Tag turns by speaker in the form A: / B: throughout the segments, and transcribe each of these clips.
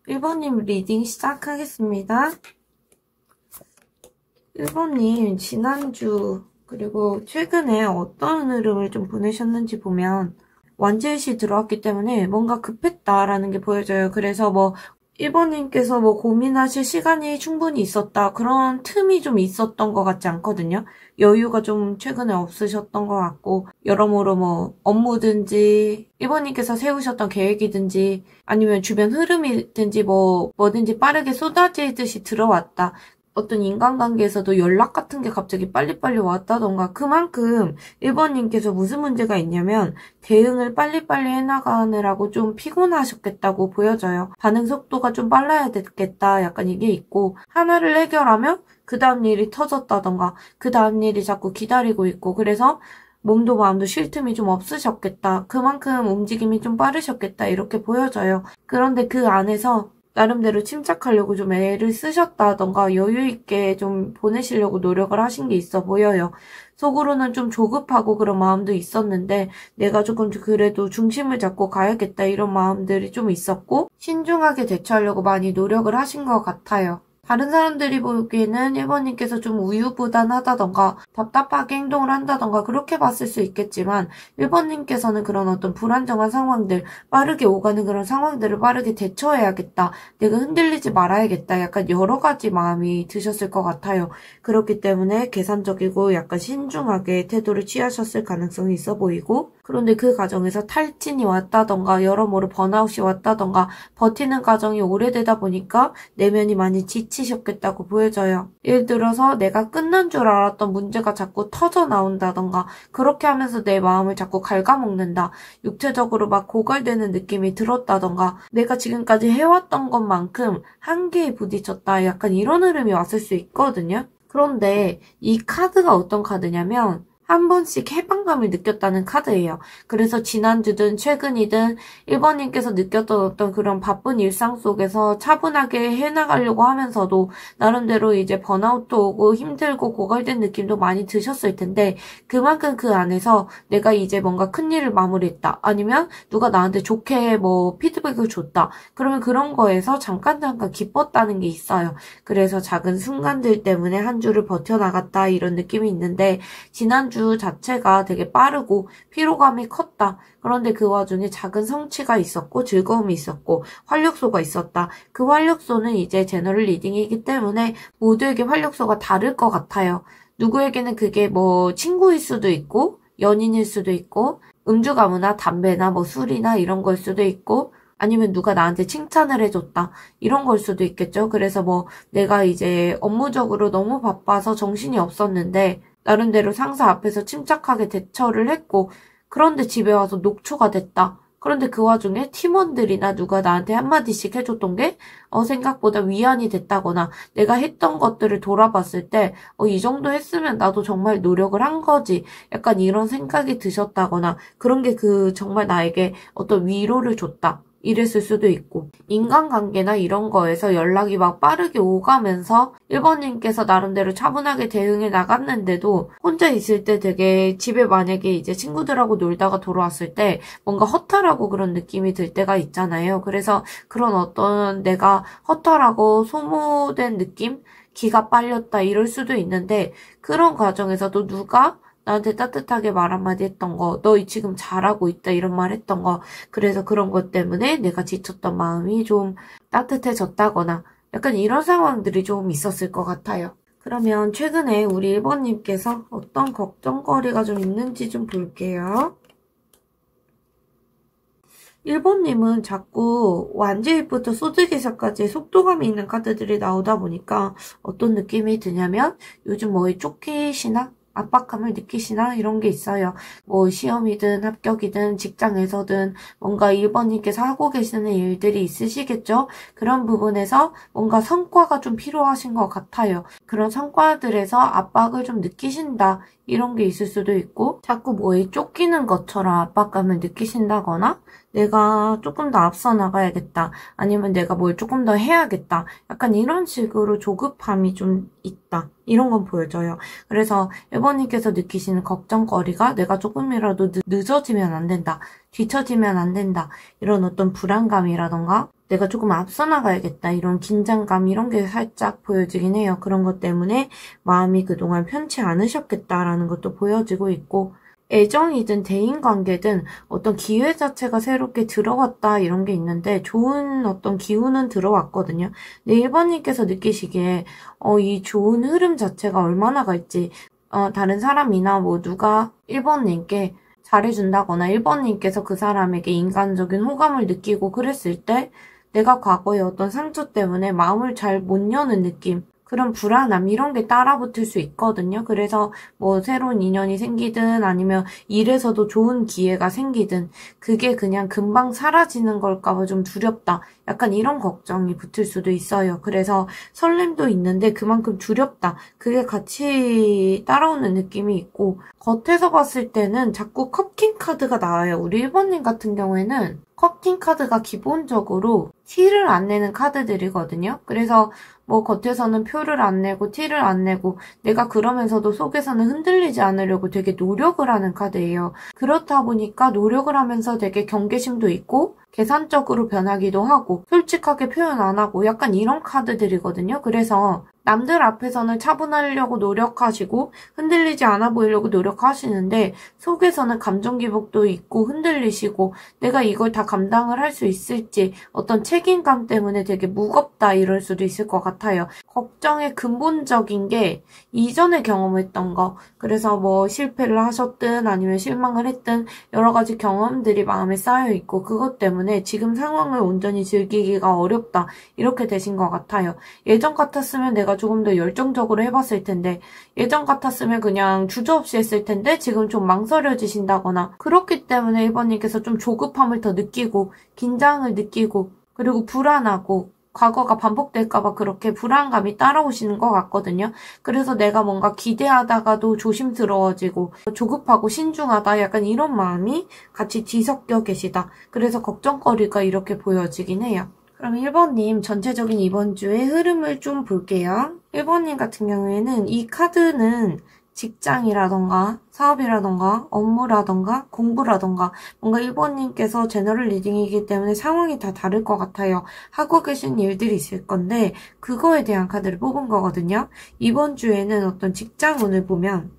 A: 1번님 리딩 시작하겠습니다. 1번님 지난주 그리고 최근에 어떤 흐름을 좀 보내셨는지 보면 완제시 들어왔기 때문에 뭔가 급했다라는 게 보여져요. 그래서 1번님께서 고민하실 시간이 충분히 있었다. 그런 틈이 좀 있었던 것 같지 않거든요. 여유가 좀 최근에 없으셨던 것 같고 여러모로 업무든지 1번님께서 세우셨던 계획이든지 아니면 주변 흐름이든지 뭐든지 빠르게 쏟아지듯이 들어왔다. 어떤 인간관계에서도 연락 같은 게 갑자기 빨리빨리 왔다던가 그만큼 1번님께서 무슨 문제가 있냐면 대응을 빨리빨리 해나가느라고 좀 피곤하셨겠다고 보여져요. 반응 속도가 좀 빨라야 되겠다 약간 이게 있고 하나를 해결하면 그 다음 일이 터졌다던가 그 다음 일이 자꾸 기다리고 있고 그래서 몸도 마음도 쉴 틈이 좀 없으셨겠다. 그만큼 움직임이 좀 빠르셨겠다 이렇게 보여져요. 그런데 그 안에서 나름대로 침착하려고 좀 애를 쓰셨다던가 여유있게 좀 보내시려고 노력을 하신 게 있어 보여요. 속으로는 좀 조급하고 그런 마음도 있었는데 내가 조금 그래도 중심을 잡고 가야겠다 이런 마음들이 좀 있었고 신중하게 대처하려고 많이 노력을 하신 것 같아요. 다른 사람들이 보기에는 1번님께서 좀 우유부단하다던가 답답하게 행동을 한다던가 그렇게 봤을 수 있겠지만 1번님께서는 그런 어떤 불안정한 상황들, 빠르게 오가는 그런 상황들을 빠르게 대처해야겠다. 내가 흔들리지 말아야겠다. 약간 여러 가지 마음이 드셨을 것 같아요. 그렇기 때문에 계산적이고 약간 신중하게 태도를 취하셨을 가능성이 있어 보이고 그런데 그 과정에서 탈진이 왔다던가 여러모로 번아웃이 왔다던가 버티는 과정이 오래되다 보니까 내면이 많이 지치셨겠다고 보여져요. 예를 들어서 내가 끝난 줄 알았던 문제가 자꾸 터져 나온다던가 그렇게 하면서 내 마음을 자꾸 갉아먹는다. 육체적으로 고갈되는 느낌이 들었다던가 내가 지금까지 해왔던 것만큼 한계에 부딪혔다. 약간 이런 흐름이 왔을 수 있거든요. 그런데 이 카드가 어떤 카드냐면 한 번씩 해방감을 느꼈다는 카드예요. 그래서 지난주든 최근이든 1번님께서 느꼈던 어떤 그런 바쁜 일상 속에서 차분하게 해나가려고 하면서도 나름대로 이제 번아웃도 오고 힘들고 고갈된 느낌도 많이 드셨을 텐데 그만큼 그 안에서 내가 이제 뭔가 큰일을 마무리했다. 아니면 누가 나한테 좋게 피드백을 줬다. 그러면 그런 거에서 잠깐 기뻤다는 게 있어요. 그래서 작은 순간들 때문에 한 주를 버텨나갔다 이런 느낌이 있는데 지난주 자체가 되게 빠르고 피로감이 컸다. 그런데 그 와중에 작은 성취가 있었고 즐거움이 있었고 활력소가 있었다. 그 활력소는 이제 제너럴 리딩이기 때문에 모두에게 활력소가 다를 것 같아요. 누구에게는 그게 친구일 수도 있고 연인일 수도 있고 음주 가무나 담배나 술이나 이런 걸 수도 있고 아니면 누가 나한테 칭찬을 해줬다. 이런 걸 수도 있겠죠. 그래서 내가 이제 업무적으로 너무 바빠서 정신이 없었는데 나름대로 상사 앞에서 침착하게 대처를 했고 그런데 집에 와서 녹초가 됐다. 그런데 그 와중에 팀원들이나 누가 나한테 한마디씩 해줬던 게 생각보다 위안이 됐다거나 내가 했던 것들을 돌아봤을 때 이 정도 했으면 나도 정말 노력을 한 거지. 약간 이런 생각이 드셨다거나 그런 게 정말 나에게 어떤 위로를 줬다. 이랬을 수도 있고 인간관계나 이런 거에서 연락이 빠르게 오가면서 1번님께서 나름대로 차분하게 대응해 나갔는데도 혼자 있을 때 되게 집에 만약에 이제 친구들하고 놀다가 돌아왔을 때 뭔가 허탈하고 그런 느낌이 들 때가 있잖아요. 그래서 그런 어떤 내가 허탈하고 소모된 느낌? 기가 빨렸다 이럴 수도 있는데 그런 과정에서도 누가 나한테 따뜻하게 말 한마디 했던 거, 너 지금 잘하고 있다 이런 말 했던 거, 그래서 그런 것 때문에 내가 지쳤던 마음이 좀 따뜻해졌다거나 약간 이런 상황들이 좀 있었을 것 같아요. 그러면 최근에 우리 1번님께서 어떤 걱정거리가 좀 있는지 좀 볼게요. 1번님은 자꾸 완제일부터 소드게사까지 속도감이 있는 카드들이 나오다 보니까 어떤 느낌이 드냐면 요즘 뭐에 쫓기시나? 압박감을 느끼시나? 이런 게 있어요. 시험이든 합격이든 직장에서든 뭔가 1번님께서 하고 계시는 일들이 있으시겠죠? 그런 부분에서 뭔가 성과가 좀 필요하신 것 같아요. 그런 성과들에서 압박을 좀 느끼신다. 이런 게 있을 수도 있고 자꾸 뭐에 쫓기는 것처럼 압박감을 느끼신다거나 내가 조금 더 앞서 나가야겠다. 아니면 내가 뭘 조금 더 해야겠다. 약간 이런 식으로 조급함이 좀 있다. 이런 건 보여져요. 그래서 1번님께서 느끼시는 걱정거리가 내가 조금이라도 늦어지면 안 된다. 뒤처지면 안 된다. 이런 어떤 불안감이라던가 내가 조금 앞서 나가야겠다. 이런 긴장감 이런 게 살짝 보여지긴 해요. 그런 것 때문에 마음이 그동안 편치 않으셨겠다라는 것도 보여지고 있고 애정이든 대인관계든 어떤 기회 자체가 새롭게 들어왔다 이런 게 있는데 좋은 어떤 기운은 들어왔거든요. 근데 1번님께서 느끼시기에 이 좋은 흐름 자체가 얼마나 갈지 다른 사람이나 뭐 누가 1번님께 잘해준다거나 1번님께서 그 사람에게 인간적인 호감을 느끼고 그랬을 때 내가 과거의 어떤 상처 때문에 마음을 잘 못 여는 느낌, 그런 불안함 이런 게 따라붙을 수 있거든요. 그래서 뭐 새로운 인연이 생기든 아니면 일에서도 좋은 기회가 생기든 그게 그냥 금방 사라지는 걸까 봐 좀 두렵다. 약간 이런 걱정이 붙을 수도 있어요. 그래서 설렘도 있는데 그만큼 두렵다. 그게 같이 따라오는 느낌이 있고 겉에서 봤을 때는 자꾸 컵킹 카드가 나와요. 우리 1번님 같은 경우에는 컵킹 카드가 기본적으로 티를 안 내는 카드들이거든요. 그래서 뭐 겉에서는 표를 안 내고 티를 안 내고 내가 그러면서도 속에서는 흔들리지 않으려고 되게 노력을 하는 카드예요. 그렇다 보니까 노력을 하면서 되게 경계심도 있고 계산적으로 변하기도 하고 솔직하게 표현 안 하고 약간 이런 카드들이거든요. 그래서 남들 앞에서는 차분하려고 노력하시고 흔들리지 않아 보이려고 노력하시는데 속에서는 감정 기복도 있고 흔들리시고 내가 이걸 다 감당을 할 수 있을지 어떤 책임감 때문에 되게 무겁다 이럴 수도 있을 것 같아요. 걱정의 근본적인 게 이전에 경험했던 거, 그래서 뭐 실패를 하셨든 아니면 실망을 했든 여러 가지 경험들이 마음에 쌓여 있고 그것 때문에 지금 상황을 온전히 즐기기가 어렵다 이렇게 되신 것 같아요. 예전 같았으면 내가 조금 더 열정적으로 해봤을 텐데 예전 같았으면 그냥 주저없이 했을 텐데 지금 좀 망설여지신다거나 그렇기 때문에 1번님께서 좀 조급함을 더 느끼고 긴장을 느끼고 그리고 불안하고 과거가 반복될까봐 그렇게 불안감이 따라오시는 것 같거든요. 그래서 내가 뭔가 기대하다가도 조심스러워지고 조급하고 신중하다 약간 이런 마음이 같이 뒤섞여 계시다. 그래서 걱정거리가 이렇게 보여지긴 해요. 그럼 1번님 전체적인 이번 주의 흐름을 좀 볼게요. 1번님 같은 경우에는 이 카드는 직장이라던가 사업이라던가 업무라던가 공부라던가 뭔가 1번님께서 제너럴 리딩이기 때문에 상황이 다 다를 것 같아요. 하고 계신 일들이 있을 건데 그거에 대한 카드를 뽑은 거거든요. 이번 주에는 어떤 직장운을 보면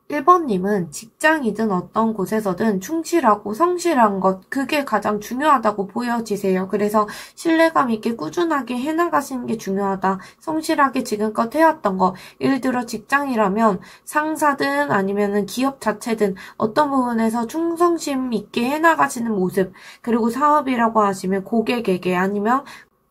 A: 1번님은 직장이든 어떤 곳에서든 충실하고 성실한 것, 그게 가장 중요하다고 보여지세요. 그래서 신뢰감 있게 꾸준하게 해나가시는 게 중요하다. 성실하게 지금껏 해왔던 거, 예를 들어 직장이라면 상사든 아니면은 기업 자체든 어떤 부분에서 충성심 있게 해나가시는 모습, 그리고 사업이라고 하시면 고객에게 아니면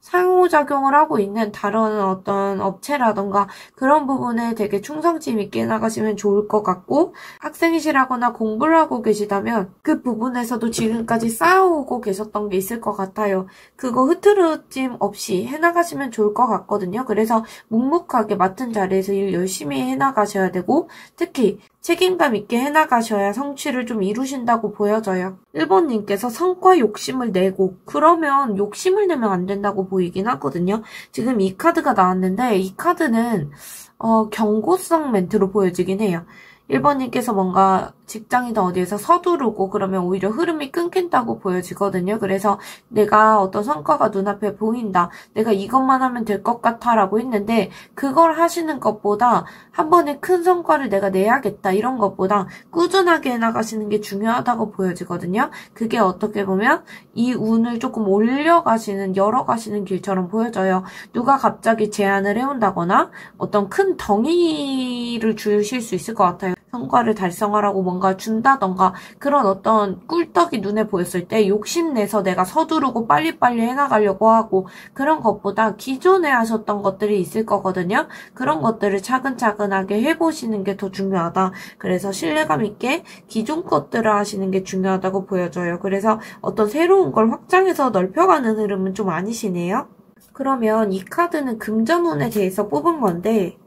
A: 상호작용을 하고 있는 다른 어떤 업체라던가 그런 부분에 되게 충성심 있게 나가시면 좋을 것 같고 학생이시라거나 공부를 하고 계시다면 그 부분에서도 지금까지 쌓아오고 계셨던 게 있을 것 같아요. 그거 흐트러짐 없이 해나가시면 좋을 것 같거든요. 그래서 묵묵하게 맡은 자리에서 일 열심히 해나가셔야 되고 특히 책임감 있게 해나가셔야 성취를 좀 이루신다고 보여져요. 1번님께서 성과 욕심을 내고 그러면 욕심을 내면 안 된다고 보이긴 하거든요. 지금 이 카드가 나왔는데 이 카드는 경고성 멘트로 보여지긴 해요. 1번님께서 뭔가 직장이든 어디에서 서두르고 그러면 오히려 흐름이 끊긴다고 보여지거든요. 그래서 내가 어떤 성과가 눈앞에 보인다. 내가 이것만 하면 될 것 같아 라고 했는데 그걸 하시는 것보다 한 번에 큰 성과를 내가 내야겠다 이런 것보다 꾸준하게 해나가시는 게 중요하다고 보여지거든요. 그게 어떻게 보면 이 운을 조금 올려가시는 열어가시는 길처럼 보여져요. 누가 갑자기 제안을 해온다거나 어떤 큰 덩이를 주실 수 있을 것 같아요. 성과를 달성하라고 뭔가 준다던가 그런 어떤 꿀떡이 눈에 보였을 때 욕심내서 내가 서두르고 빨리빨리 해나가려고 하고 그런 것보다 기존에 하셨던 것들이 있을 거거든요. 그런 것들을 차근차근하게 해보시는 게 더 중요하다. 그래서 신뢰감 있게 기존 것들을 하시는 게 중요하다고 보여져요. 그래서 어떤 새로운 걸 확장해서 넓혀가는 흐름은 좀 아니시네요. 그러면 이 카드는 금전운에 대해서 뽑은 건데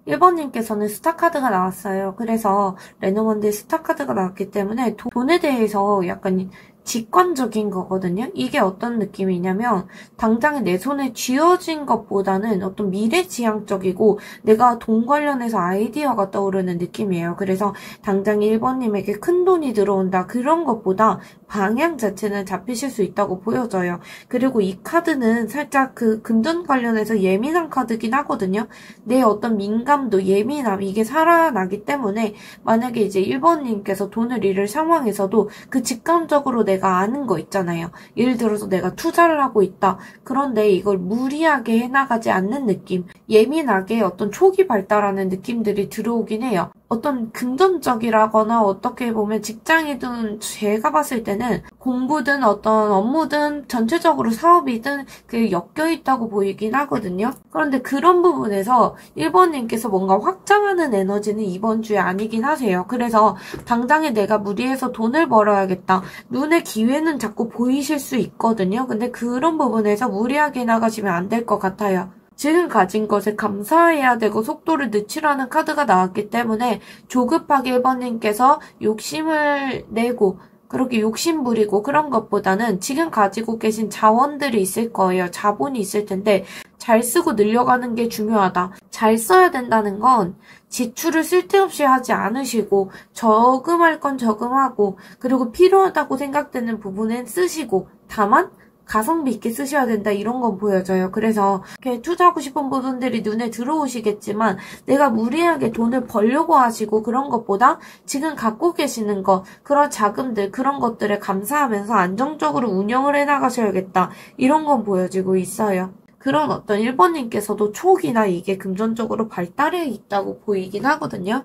A: 1번님께서는 스타카드가 나왔어요. 그래서 레노먼드에 스타카드가 나왔기 때문에 돈에 대해서 약간 직관적인 거거든요. 이게 어떤 느낌이냐면 당장에 내 손에 쥐어진 것보다는 어떤 미래지향적이고 내가 돈 관련해서 아이디어가 떠오르는 느낌이에요. 그래서 당장 1번님에게 큰 돈이 들어온다 그런 것보다 방향 자체는 잡히실 수 있다고 보여져요. 그리고 이 카드는 살짝 그 금전 관련해서 예민한 카드긴 하거든요. 내 어떤 민감도, 예민함, 이게 살아나기 때문에 만약에 이제 1번님께서 돈을 잃을 상황에서도 그 직감적으로 내가 아는 거 있잖아요. 예를 들어서 내가 투자를 하고 있다. 그런데 이걸 무리하게 해나가지 않는 느낌, 예민하게 어떤 초기 발달하는 느낌들이 들어오긴 해요. 어떤 금전적이라거나 어떻게 보면 직장이든 제가 봤을 때는 공부든 어떤 업무든 전체적으로 사업이든 그 엮여있다고 보이긴 하거든요. 그런데 그런 부분에서 1번님께서 뭔가 확장하는 에너지는 이번 주에 아니긴 하세요. 그래서 당장에 내가 무리해서 돈을 벌어야겠다. 눈에 기회는 자꾸 보이실 수 있거든요. 근데 그런 부분에서 무리하게 나가시면 안 될 것 같아요. 지금 가진 것에 감사해야 되고 속도를 늦추라는 카드가 나왔기 때문에 조급하게 1번님께서 욕심을 내고 그렇게 욕심 부리고 그런 것보다는 지금 가지고 계신 자원들이 있을 거예요. 자본이 있을 텐데 잘 쓰고 늘려가는 게 중요하다. 잘 써야 된다는 건 지출을 쓸데없이 하지 않으시고 저금할 건 저금하고 그리고 필요하다고 생각되는 부분은 쓰시고 다만 가성비 있게 쓰셔야 된다 이런 건 보여져요. 그래서 이렇게 투자하고 싶은 부분들이 눈에 들어오시겠지만 내가 무리하게 돈을 벌려고 하시고 그런 것보다 지금 갖고 계시는 것, 그런 자금들, 그런 것들에 감사하면서 안정적으로 운영을 해나가셔야겠다 이런 건 보여지고 있어요. 그런 어떤 1번님께서도 촉이나 이게 금전적으로 발달해 있다고 보이긴 하거든요.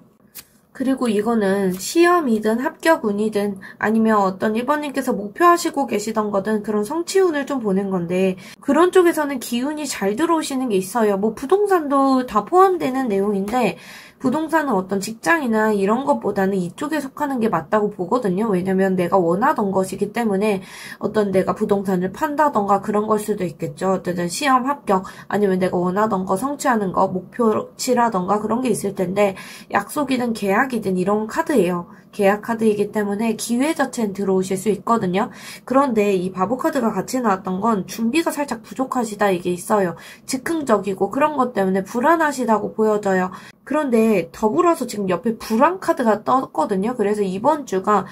A: 그리고 이거는 시험이든 합격운이든 아니면 어떤 1번님께서 목표하시고 계시던 거든 그런 성취운을 좀 보는 건데 그런 쪽에서는 기운이 잘 들어오시는 게 있어요. 뭐 부동산도 다 포함되는 내용인데 부동산은 어떤 직장이나 이런 것보다는 이쪽에 속하는 게 맞다고 보거든요. 왜냐면 내가 원하던 것이기 때문에 어떤 내가 부동산을 판다던가 그런 걸 수도 있겠죠. 어쨌든 시험 합격 아니면 내가 원하던 거 성취하는 거 목표치라던가 그런 게 있을 텐데 약속이든 계약이든 이런 카드예요. 계약 카드이기 때문에 기회 자체는 들어오실 수 있거든요. 그런데 이 바보 카드가 같이 나왔던 건 준비가 살짝 부족하시다 이게 있어요. 즉흥적이고 그런 것 때문에 불안하시다고 보여져요. 그런데 더불어서 지금 옆에 불안 카드가 떴거든요. 그래서 이번 주가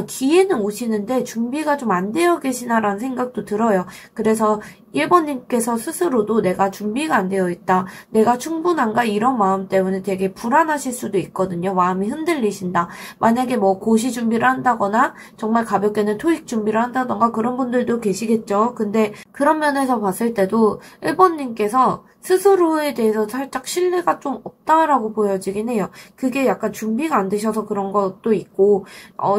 A: 기회는 오시는데 준비가 좀 안 되어 계시나라는 생각도 들어요. 그래서 1번님께서 스스로도 내가 준비가 안 되어 있다. 내가 충분한가? 이런 마음 때문에 되게 불안하실 수도 있거든요. 마음이 흔들리신다. 만약에 뭐 고시 준비를 한다거나 정말 가볍게는 토익 준비를 한다던가 그런 분들도 계시겠죠. 근데 그런 면에서 봤을 때도 1번님께서 스스로에 대해서 살짝 신뢰가 좀 없다라고 보여지긴 해요. 그게 약간 준비가 안 되셔서 그런 것도 있고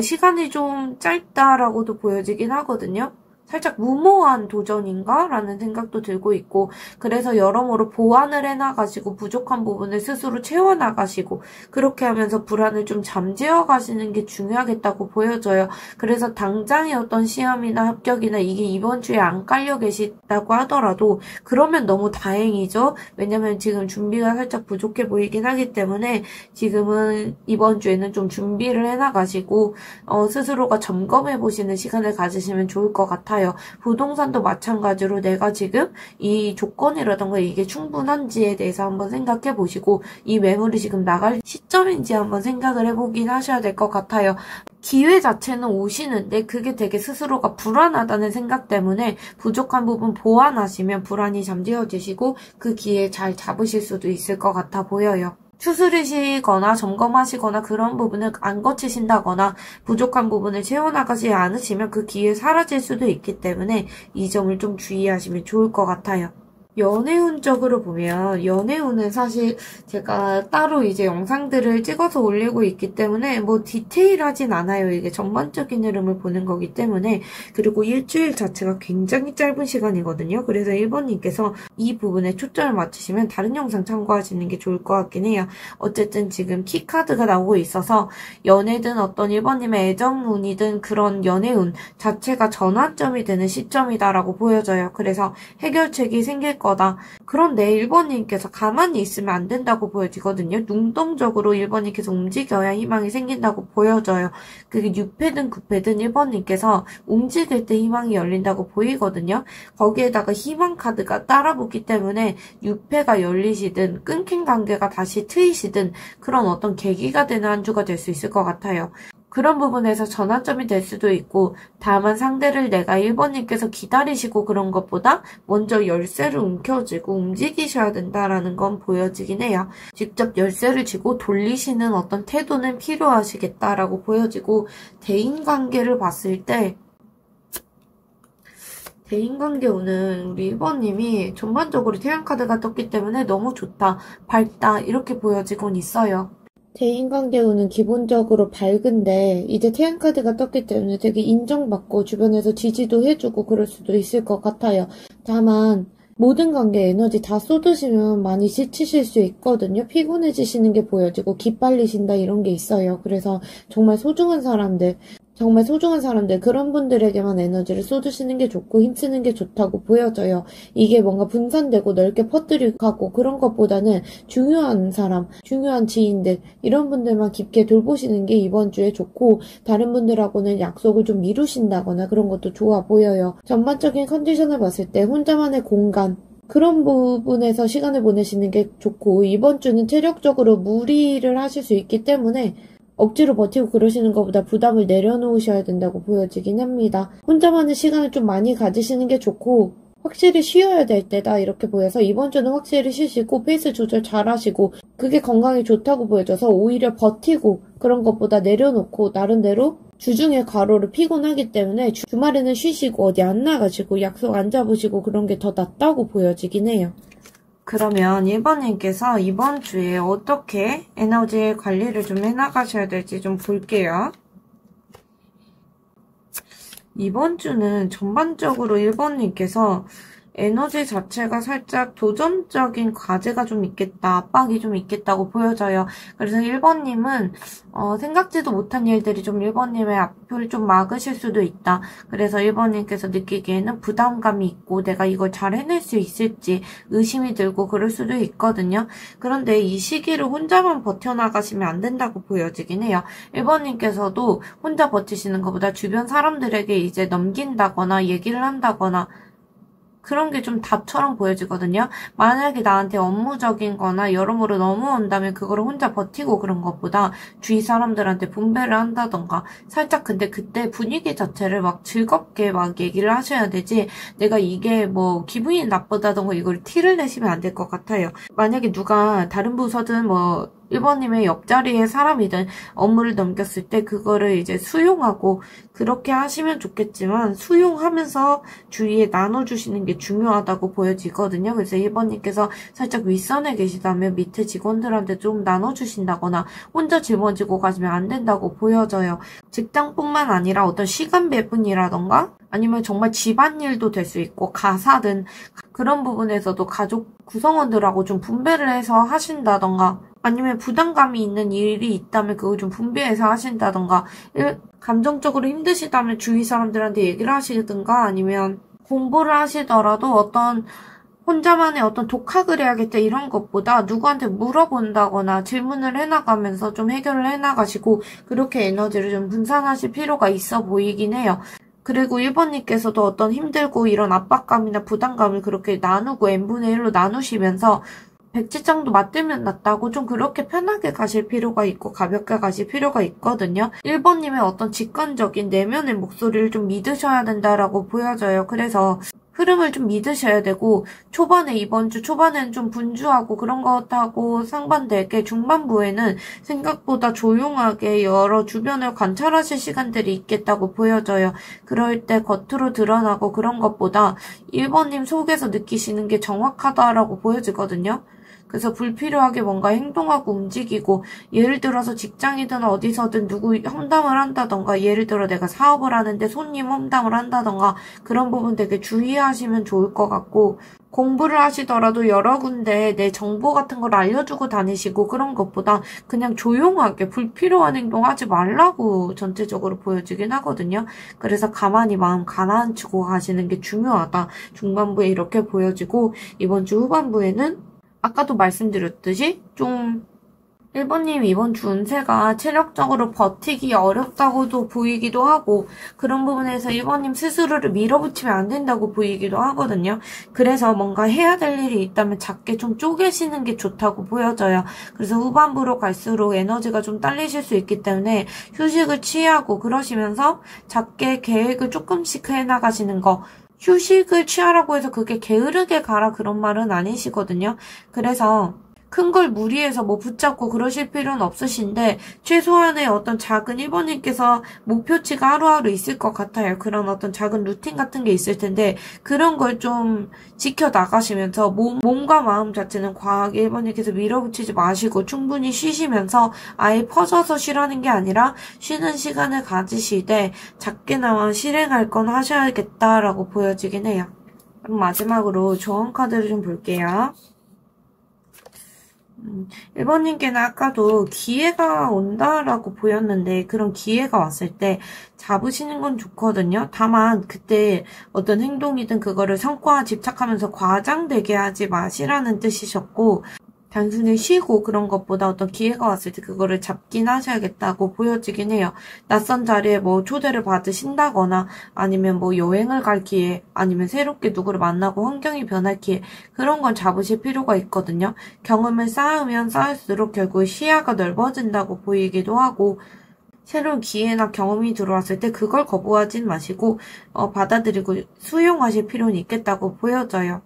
A: 시간이 좀 짧다라고도 보여지긴 하거든요. 살짝 무모한 도전인가? 라는 생각도 들고 있고 그래서 여러모로 보완을 해나가시고 부족한 부분을 스스로 채워나가시고 그렇게 하면서 불안을 좀 잠재워 가시는 게 중요하겠다고 보여져요. 그래서 당장의 어떤 시험이나 합격이나 이게 이번 주에 안 깔려 계시다고 하더라도 그러면 너무 다행이죠. 왜냐면 지금 준비가 살짝 부족해 보이긴 하기 때문에 지금은 이번 주에는 좀 준비를 해나가시고 스스로가 점검해 보시는 시간을 가지시면 좋을 것 같아요. 부동산도 마찬가지로 내가 지금 이 조건이라던가 이게 충분한지에 대해서 한번 생각해 보시고 이 매물이 지금 나갈 시점인지 한번 생각을 해보긴 하셔야 될 것 같아요. 기회 자체는 오시는데 그게 되게 스스로가 불안하다는 생각 때문에 부족한 부분 보완하시면 불안이 잠재워지시고 그 기회 잘 잡으실 수도 있을 것 같아 보여요. 추스리시거나 점검하시거나 그런 부분을 안 거치신다거나 부족한 부분을 채워나가지 않으시면 그 기회 사라질 수도 있기 때문에 이 점을 좀 주의하시면 좋을 것 같아요. 연애운적으로 보면 연애운은 사실 제가 따로 이제 영상들을 찍어서 올리고 있기 때문에 뭐 디테일하진 않아요. 이게 전반적인 흐름을 보는 거기 때문에 그리고 일주일 자체가 굉장히 짧은 시간이거든요. 그래서 1번님께서 이 부분에 초점을 맞추시면 다른 영상 참고하시는 게 좋을 것 같긴 해요. 어쨌든 지금 키카드가 나오고 있어서 연애든 어떤 1번님의 애정운이든 그런 연애운 자체가 전환점이 되는 시점이다라고 보여져요. 그래서 해결책이 생길 거다. 그런데 1번님께서 가만히 있으면 안 된다고 보여지거든요. 능동적으로 1번님께서 움직여야 희망이 생긴다고 보여져요. 그게 6패든 9패든 1번님께서 움직일 때 희망이 열린다고 보이거든요. 거기에다가 희망 카드가 따라붙기 때문에 6패가 열리시든 끊긴 관계가 다시 트이시든 그런 어떤 계기가 되는 한 주가 될 수 있을 것 같아요. 그런 부분에서 전환점이 될 수도 있고, 다만 상대를 내가 1번님께서 기다리시고 그런 것보다 먼저 열쇠를 움켜쥐고 움직이셔야 된다라는 건 보여지긴 해요. 직접 열쇠를 쥐고 돌리시는 어떤 태도는 필요하시겠다라고 보여지고, 대인관계를 봤을 때 대인관계 운은 우리 1번님이 전반적으로 태양카드가 떴기 때문에 너무 좋다, 밝다 이렇게 보여지곤 있어요. 대인관계 운은 기본적으로 밝은데 이제 태양카드가 떴기 때문에 되게 인정받고 주변에서 지지도 해주고 그럴 수도 있을 것 같아요. 다만 모든 관계 에너지 다 쏟으시면 많이 지치실 수 있거든요. 피곤해지시는 게 보여지고 기빨리신다 이런 게 있어요. 그래서 정말 소중한 사람들 그런 분들에게만 에너지를 쏟으시는 게 좋고 힘쓰는 게 좋다고 보여져요. 이게 뭔가 분산되고 넓게 퍼뜨리고 가고 그런 것보다는 중요한 사람, 중요한 지인들 이런 분들만 깊게 돌보시는 게 이번 주에 좋고, 다른 분들하고는 약속을 좀 미루신다거나 그런 것도 좋아 보여요. 전반적인 컨디션을 봤을 때 혼자만의 공간, 그런 부분에서 시간을 보내시는 게 좋고, 이번 주는 체력적으로 무리를 하실 수 있기 때문에 억지로 버티고 그러시는 것보다 부담을 내려놓으셔야 된다고 보여지긴 합니다. 혼자만의 시간을 좀 많이 가지시는 게 좋고, 확실히 쉬어야 될 때다 이렇게 보여서 이번 주는 확실히 쉬시고 페이스 조절 잘 하시고 그게 건강에 좋다고 보여져서 오히려 버티고 그런 것보다 내려놓고 나름대로 주중에 과로를 피곤하기 때문에 주말에는 쉬시고 어디 안 나가시고 약속 안 잡으시고 그런 게 더 낫다고 보여지긴 해요. 그러면 1번님께서 이번 주에 어떻게 에너지 관리를 좀 해나가셔야 될지 좀 볼게요. 이번 주는 전반적으로 1번님께서 에너지 자체가 살짝 도전적인 과제가 좀 있겠다, 압박이 좀 있겠다고 보여져요. 그래서 1번님은 생각지도 못한 일들이 좀 1번님의 앞을 좀 막으실 수도 있다. 그래서 1번님께서 느끼기에는 부담감이 있고 내가 이걸 잘 해낼 수 있을지 의심이 들고 그럴 수도 있거든요. 그런데 이 시기를 혼자만 버텨나가시면 안 된다고 보여지긴 해요. 1번님께서도 혼자 버티시는 것보다 주변 사람들에게 이제 넘긴다거나 얘기를 한다거나 그런 게 좀 답처럼 보여지거든요. 만약에 나한테 업무적인 거나 여러모로 넘어온다면 그거를 혼자 버티고 그런 것보다 주위 사람들한테 분배를 한다던가 살짝 근데 그때 분위기 자체를 막 즐겁게 막 얘기를 하셔야 되지, 내가 이게 뭐 기분이 나쁘다던가 이걸 티를 내시면 안 될 것 같아요. 만약에 누가 다른 부서든 뭐 1번님의 옆자리에 사람이든 업무를 넘겼을 때 그거를 이제 수용하고 그렇게 하시면 좋겠지만 수용하면서 주위에 나눠주시는 게 중요하다고 보여지거든요. 그래서 1번님께서 살짝 윗선에 계시다면 밑에 직원들한테 좀 나눠주신다거나 혼자 짊어지고 가시면 안 된다고 보여져요. 직장뿐만 아니라 어떤 시간 배분이라던가 아니면 정말 집안일도 될 수 있고 가사든 그런 부분에서도 가족 구성원들하고 좀 분배를 해서 하신다던가 아니면 부담감이 있는 일이 있다면 그걸 좀 분배해서 하신다던가 감정적으로 힘드시다면 주위 사람들한테 얘기를 하시든가 아니면 공부를 하시더라도 어떤 혼자만의 어떤 독학을 해야겠다 이런 것보다 누구한테 물어본다거나 질문을 해나가면서 좀 해결을 해나가시고 그렇게 에너지를 좀 분산하실 필요가 있어 보이긴 해요. 그리고 1번님께서도 어떤 힘들고 이런 압박감이나 부담감을 그렇게 나누고 n분의 1로 나누시면서 백지장도 맞들면 낫다고 좀 그렇게 편하게 가실 필요가 있고 가볍게 가실 필요가 있거든요. 1번님의 어떤 직관적인 내면의 목소리를 좀 믿으셔야 된다라고 보여져요. 그래서 흐름을 좀 믿으셔야 되고 초반에 이번 주 초반에는 좀 분주하고 그런 것하고 상반되게 중반부에는 생각보다 조용하게 여러 주변을 관찰하실 시간들이 있겠다고 보여져요. 그럴 때 겉으로 드러나고 그런 것보다 1번님 속에서 느끼시는 게 정확하다라고 보여지거든요. 그래서 불필요하게 뭔가 행동하고 움직이고 예를 들어서 직장이든 어디서든 누구 험담을 한다던가 예를 들어 내가 사업을 하는데 손님 험담을 한다던가 그런 부분 되게 주의하시면 좋을 것 같고 공부를 하시더라도 여러 군데 내 정보 같은 걸 알려주고 다니시고 그런 것보다 그냥 조용하게 불필요한 행동하지 말라고 전체적으로 보여지긴 하거든요. 그래서 가만히 마음 가라앉히고 가시는 게 중요하다. 중반부에 이렇게 보여지고 이번 주 후반부에는 아까도 말씀드렸듯이 좀 1번님 이번 주 운세가 체력적으로 버티기 어렵다고도 보이기도 하고 그런 부분에서 1번님 스스로를 밀어붙이면 안 된다고 보이기도 하거든요. 그래서 뭔가 해야 될 일이 있다면 작게 좀 쪼개시는 게 좋다고 보여져요. 그래서 후반부로 갈수록 에너지가 좀 딸리실 수 있기 때문에 휴식을 취하고 그러시면서 작게 계획을 조금씩 해나가시는 거. 휴식을 취하라고 해서 그게 게으르게 가라 그런 말은 아니시거든요. 그래서 큰 걸 무리해서 뭐 붙잡고 그러실 필요는 없으신데 최소한의 어떤 작은 1번님께서 목표치가 하루하루 있을 것 같아요. 그런 어떤 작은 루틴 같은 게 있을 텐데 그런 걸 좀 지켜나가시면서 몸과 마음 자체는 과하게 1번님께서 밀어붙이지 마시고 충분히 쉬시면서 아예 퍼져서 쉬라는 게 아니라 쉬는 시간을 가지시되 작게나마 실행할 건 하셔야겠다라고 보여지긴 해요. 그럼 마지막으로 조언 카드를 좀 볼게요. 1번님께는 아까도 기회가 온다라고 보였는데 그런 기회가 왔을 때 잡으시는 건 좋거든요. 다만 그때 어떤 행동이든 그거를 성과에 집착하면서 과장되게 하지 마시라는 뜻이셨고 단순히 쉬고 그런 것보다 어떤 기회가 왔을 때 그거를 잡긴 하셔야겠다고 보여지긴 해요. 낯선 자리에 뭐 초대를 받으신다거나 아니면 뭐 여행을 갈 기회 아니면 새롭게 누구를 만나고 환경이 변할 기회 그런 건 잡으실 필요가 있거든요. 경험을 쌓으면 쌓을수록 결국 시야가 넓어진다고 보이기도 하고 새로운 기회나 경험이 들어왔을 때 그걸 거부하진 마시고 받아들이고 수용하실 필요는 있겠다고 보여져요.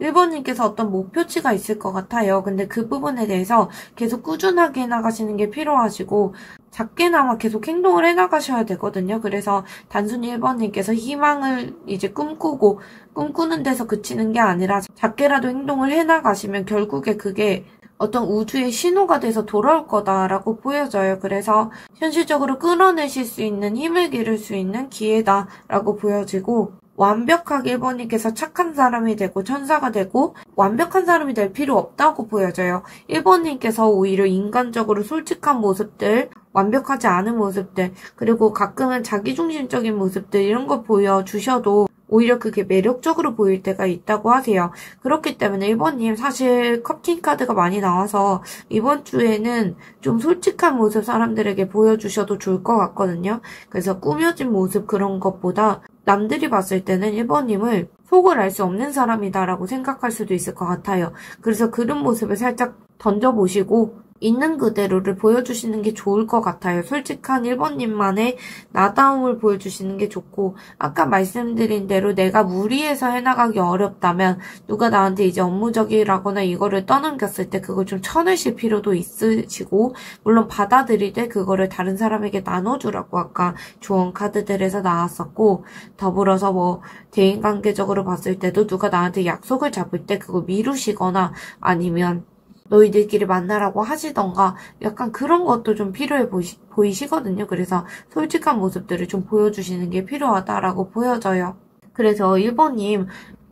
A: 1번님께서 어떤 목표치가 있을 것 같아요. 근데 그 부분에 대해서 계속 꾸준하게 해나가시는 게 필요하시고 작게나마 계속 행동을 해나가셔야 되거든요. 그래서 단순히 1번님께서 희망을 이제 꿈꾸는 데서 그치는 게 아니라 작게라도 행동을 해나가시면 결국에 그게 어떤 우주의 신호가 돼서 돌아올 거다라고 보여져요. 그래서 현실적으로 끌어내실 수 있는 힘을 기를 수 있는 기회다라고 보여지고 완벽하게 1번님께서 착한 사람이 되고 천사가 되고 완벽한 사람이 될 필요 없다고 보여져요. 1번님께서 오히려 인간적으로 솔직한 모습들, 완벽하지 않은 모습들, 그리고 가끔은 자기중심적인 모습들 이런 거 보여주셔도 오히려 그게 매력적으로 보일 때가 있다고 하세요. 그렇기 때문에 1번님 사실 컵킹 카드가 많이 나와서 이번 주에는 좀 솔직한 모습 사람들에게 보여주셔도 좋을 것 같거든요. 그래서 꾸며진 모습 그런 것보다 남들이 봤을 때는 1번님을 속을 알 수 없는 사람이다라고 생각할 수도 있을 것 같아요. 그래서 그런 모습을 살짝 던져보시고 있는 그대로를 보여주시는 게 좋을 것 같아요. 솔직한 1번님만의 나다움을 보여주시는 게 좋고 아까 말씀드린 대로 내가 무리해서 해나가기 어렵다면 누가 나한테 이제 업무적이라거나 이거를 떠넘겼을 때 그걸 좀 쳐내실 필요도 있으시고 물론 받아들일 때 그거를 다른 사람에게 나눠주라고 아까 조언 카드들에서 나왔었고 더불어서 뭐 대인관계적으로 봤을 때도 누가 나한테 약속을 잡을 때 그거 미루시거나 아니면 너희들끼리 만나라고 하시던가 약간 그런 것도 좀 필요해 보이시거든요. 그래서 솔직한 모습들을 좀 보여주시는 게 필요하다라고 보여져요. 그래서 1번님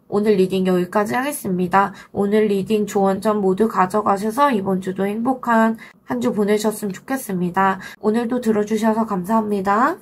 A: 오늘 리딩 여기까지 하겠습니다. 오늘 리딩 조언점 모두 가져가셔서 이번 주도 행복한 한 주 보내셨으면 좋겠습니다. 오늘도 들어주셔서 감사합니다.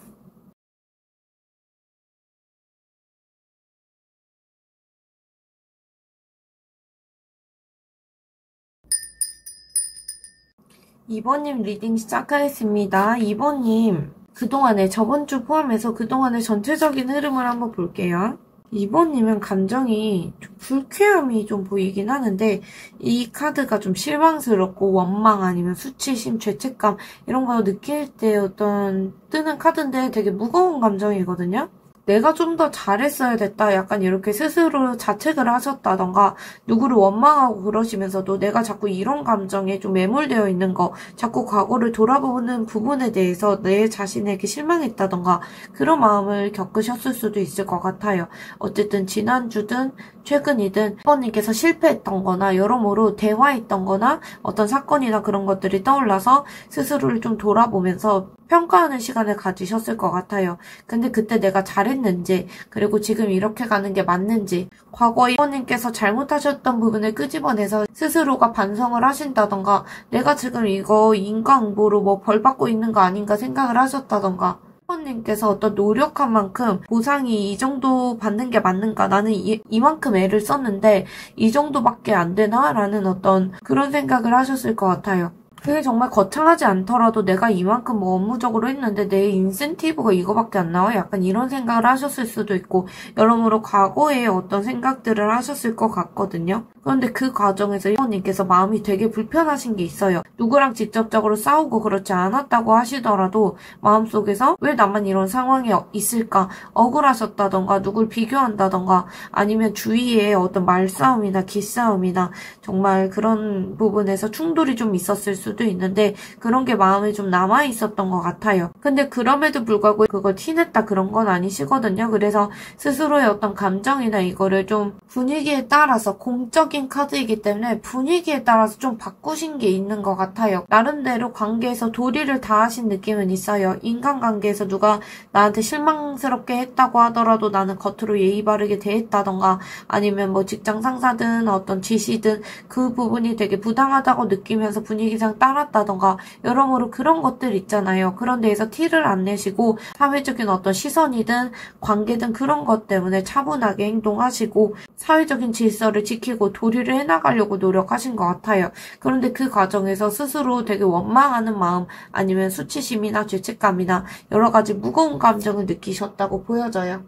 A: 이번님 리딩 시작하겠습니다. 이번님 그동안에 저번 주 포함해서 그동안의 전체적인 흐름을 한번 볼게요. 이번님은 감정이 좀 불쾌함이 좀 보이긴 하는데 이 카드가 좀 실망스럽고 원망 아니면 수치심, 죄책감 이런 거 느낄 때 어떤 뜨는 카드인데 되게 무거운 감정이거든요. 내가 좀 더 잘했어야 됐다. 약간 이렇게 스스로 자책을 하셨다던가 누구를 원망하고 그러시면서도 내가 자꾸 이런 감정에 좀 매몰되어 있는 거 자꾸 과거를 돌아보는 부분에 대해서 내 자신에게 실망했다던가 그런 마음을 겪으셨을 수도 있을 것 같아요. 어쨌든 지난주든 최근이든 1번님께서 실패했던 거나 여러모로 대화했던 거나 어떤 사건이나 그런 것들이 떠올라서 스스로를 좀 돌아보면서 평가하는 시간을 가지셨을 것 같아요. 근데 그때 내가 잘했는지 그리고 지금 이렇게 가는 게 맞는지 과거 1번님께서 잘못하셨던 부분을 끄집어내서 스스로가 반성을 하신다던가 내가 지금 이거 인과응보로 뭐 벌 받고 있는 거 아닌가 생각을 하셨다던가 1번님께서 어떤 노력한 만큼 보상이 이 정도 받는 게 맞는가 나는 이만큼 애를 썼는데 이 정도밖에 안 되나? 라는 어떤 그런 생각을 하셨을 것 같아요. 그게 정말 거창하지 않더라도 내가 이만큼 뭐 업무적으로 했는데 내 인센티브가 이거밖에 안 나와? 약간 이런 생각을 하셨을 수도 있고 여러모로 과거에 어떤 생각들을 하셨을 것 같거든요. 그런데 그 과정에서 1번님께서 마음이 되게 불편하신 게 있어요. 누구랑 직접적으로 싸우고 그렇지 않았다고 하시더라도 마음속에서 왜 나만 이런 상황에 있을까? 억울하셨다던가 누굴 비교한다던가 아니면 주위에 어떤 말싸움이나 기싸움이나 정말 그런 부분에서 충돌이 좀 있었을 수도 있는데 그런 게 마음에 좀 남아 있었던 것 같아요. 근데 그럼에도 불구하고 그걸 티냈다 그런 건 아니시거든요. 그래서 스스로의 어떤 감정이나 이거를 좀 분위기에 따라서 공적인 카드이기 때문에 분위기에 따라서 좀 바꾸신 게 있는 것 같아요. 나름대로 관계에서 도리를 다하신 느낌은 있어요. 인간관계에서 누가 나한테 실망스럽게 했다고 하더라도 나는 겉으로 예의 바르게 대했다던가 아니면 뭐 직장 상사든 어떤 지시든 그 부분이 되게 부당하다고 느끼면서 분위기상 따랐다던가 여러모로 그런 것들 있잖아요. 그런 데에서 티를 안 내시고 사회적인 어떤 시선이든 관계든 그런 것 때문에 차분하게 행동하시고 사회적인 질서를 지키고 도리를 해나가려고 노력하신 것 같아요. 그런데 그 과정에서 스스로 되게 원망하는 마음 아니면 수치심이나 죄책감이나 여러 가지 무거운 감정을 느끼셨다고 보여져요.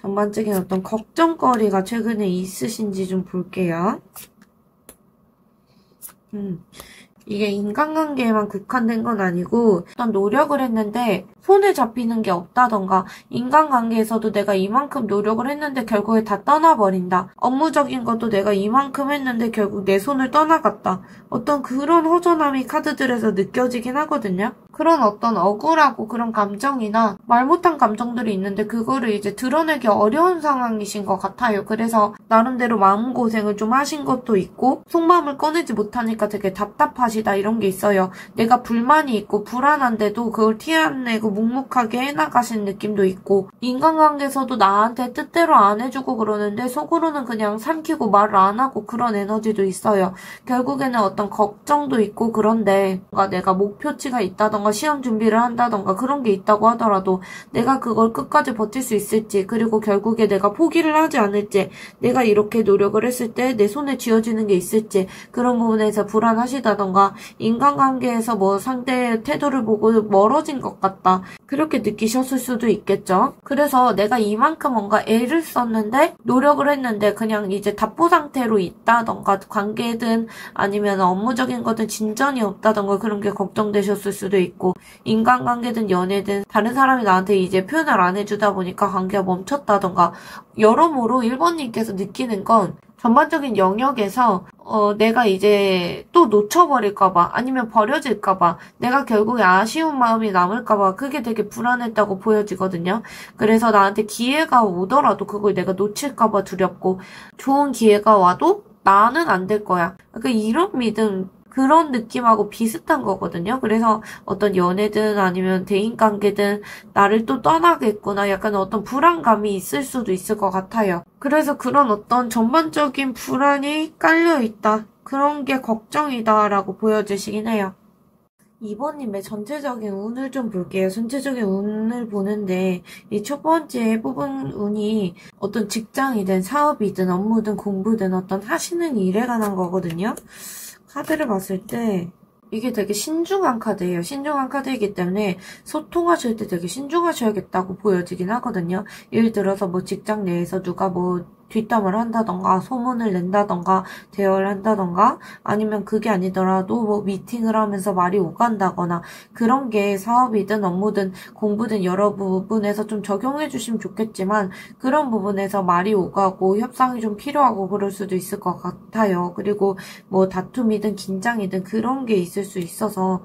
A: 전반적인 어떤 걱정거리가 최근에 있으신지 좀 볼게요. 이게 인간관계에만 국한된 건 아니고 어떤 노력을 했는데 손에 잡히는 게 없다던가 인간관계에서도 내가 이만큼 노력을 했는데 결국에 다 떠나버린다. 업무적인 것도 내가 이만큼 했는데 결국 내 손을 떠나갔다. 어떤 그런 허전함이 카드들에서 느껴지긴 하거든요. 그런 어떤 억울하고 그런 감정이나 말 못한 감정들이 있는데 그거를 이제 드러내기 어려운 상황이신 것 같아요. 그래서 나름대로 마음고생을 좀 하신 것도 있고 속마음을 꺼내지 못하니까 되게 답답하시다 이런 게 있어요. 내가 불만이 있고 불안한데도 그걸 티 안 내고 묵묵하게 해나가신 느낌도 있고 인간관계에서도 나한테 뜻대로 안 해주고 그러는데 속으로는 그냥 삼키고 말을 안 하고 그런 에너지도 있어요. 결국에는 어떤 걱정도 있고 그런데 뭔가 내가 목표치가 있다던가 시험 준비를 한다던가 그런 게 있다고 하더라도 내가 그걸 끝까지 버틸 수 있을지 그리고 결국에 내가 포기를 하지 않을지 내가 이렇게 노력을 했을 때 내 손에 쥐어지는 게 있을지 그런 부분에서 불안하시다던가 인간관계에서 뭐 상대의 태도를 보고 멀어진 것 같다 그렇게 느끼셨을 수도 있겠죠. 그래서 내가 이만큼 뭔가 애를 썼는데 노력을 했는데 그냥 이제 답보 상태로 있다던가 관계든 아니면 업무적인 거든 진전이 없다던가 그런 게 걱정되셨을 수도 있고 인간관계든 연애든 다른 사람이 나한테 이제 표현을 안 해주다 보니까 관계가 멈췄다던가 여러모로 1번님께서 느끼는 건 전반적인 영역에서 내가 이제 또 놓쳐버릴까봐 아니면 버려질까봐 내가 결국에 아쉬운 마음이 남을까봐 그게 되게 불안했다고 보여지거든요. 그래서 나한테 기회가 오더라도 그걸 내가 놓칠까봐 두렵고 좋은 기회가 와도 나는 안 될 거야. 그러니까 이런 믿음 그런 느낌하고 비슷한 거거든요. 그래서 어떤 연애든 아니면 대인관계든 나를 또 떠나겠구나 약간 어떤 불안감이 있을 수도 있을 것 같아요. 그래서 그런 어떤 전반적인 불안이 깔려있다. 그런 게 걱정이다라고 보여지시긴 해요. 2번님의 전체적인 운을 좀 볼게요. 전체적인 운을 보는데 이 첫 번째 뽑은 운이 어떤 직장이든 사업이든 업무든 공부든 어떤 하시는 일에 관한 거거든요. 카드를 봤을 때 이게 되게 신중한 카드예요. 신중한 카드이기 때문에 소통하실 때 되게 신중하셔야겠다고 보여지긴 하거든요. 예를 들어서 뭐 직장 내에서 누가 뭐 뒷담을 한다던가 소문을 낸다던가 대화를 한다던가 아니면 그게 아니더라도 뭐 미팅을 하면서 말이 오간다거나 그런 게 사업이든 업무든 공부든 여러 부분에서 좀 적용해 주시면 좋겠지만 그런 부분에서 말이 오가고 협상이 좀 필요하고 그럴 수도 있을 것 같아요. 그리고 뭐 다툼이든 긴장이든 그런 게 있을 수 있어서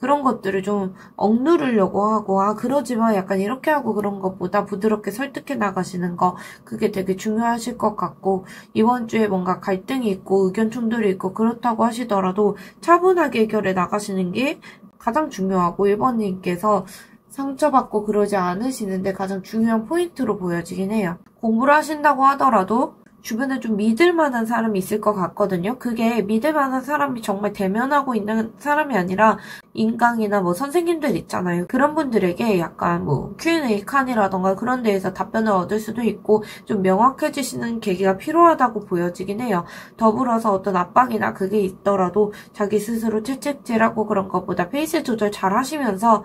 A: 그런 것들을 좀 억누르려고 하고 그러지 마 약간 이렇게 하고 그런 것보다 부드럽게 설득해 나가시는 거 그게 되게 중요하실 것 같고 이번 주에 뭔가 갈등이 있고 의견 충돌이 있고 그렇다고 하시더라도 차분하게 해결해 나가시는 게 가장 중요하고 1번님께서 상처받고 그러지 않으시는데 가장 중요한 포인트로 보여지긴 해요. 공부를 하신다고 하더라도 주변에 좀 믿을 만한 사람이 있을 것 같거든요. 그게 믿을 만한 사람이 정말 대면하고 있는 사람이 아니라 인강이나 뭐 선생님들 있잖아요. 그런 분들에게 약간 뭐 Q&A 칸이라던가 그런 데에서 답변을 얻을 수도 있고 좀 명확해지시는 계기가 필요하다고 보여지긴 해요. 더불어서 어떤 압박이나 그게 있더라도 자기 스스로 채찍질하고 그런 것보다 페이스 조절 잘 하시면서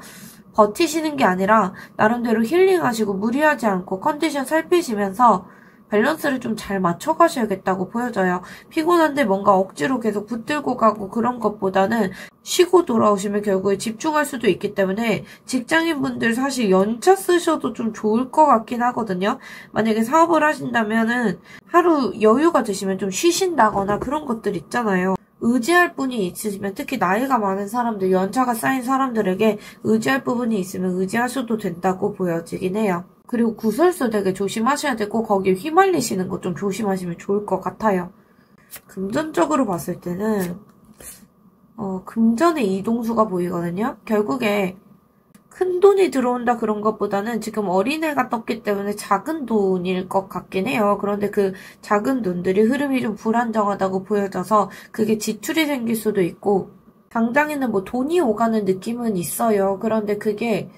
A: 버티시는 게 아니라 나름대로 힐링하시고 무리하지 않고 컨디션 살피시면서 밸런스를 좀 잘 맞춰가셔야겠다고 보여져요. 피곤한데 뭔가 억지로 계속 붙들고 가고 그런 것보다는 쉬고 돌아오시면 결국에 집중할 수도 있기 때문에 직장인분들 사실 연차 쓰셔도 좀 좋을 것 같긴 하거든요. 만약에 사업을 하신다면은 하루 여유가 되시면 좀 쉬신다거나 그런 것들 있잖아요. 의지할 분이 있으시면 특히 나이가 많은 사람들, 연차가 쌓인 사람들에게 의지할 부분이 있으면 의지하셔도 된다고 보여지긴 해요. 그리고 구설수 되게 조심하셔야 되고 거기에 휘말리시는 거 좀 조심하시면 좋을 것 같아요. 금전적으로 봤을 때는 금전의 이동수가 보이거든요. 결국에 큰 돈이 들어온다 그런 것보다는 지금 어린애가 떴기 때문에 작은 돈일 것 같긴 해요. 그런데 그 작은 돈들이 흐름이 좀 불안정하다고 보여져서 그게 지출이 생길 수도 있고 당장에는 뭐 돈이 오가는 느낌은 있어요. 그런데 그게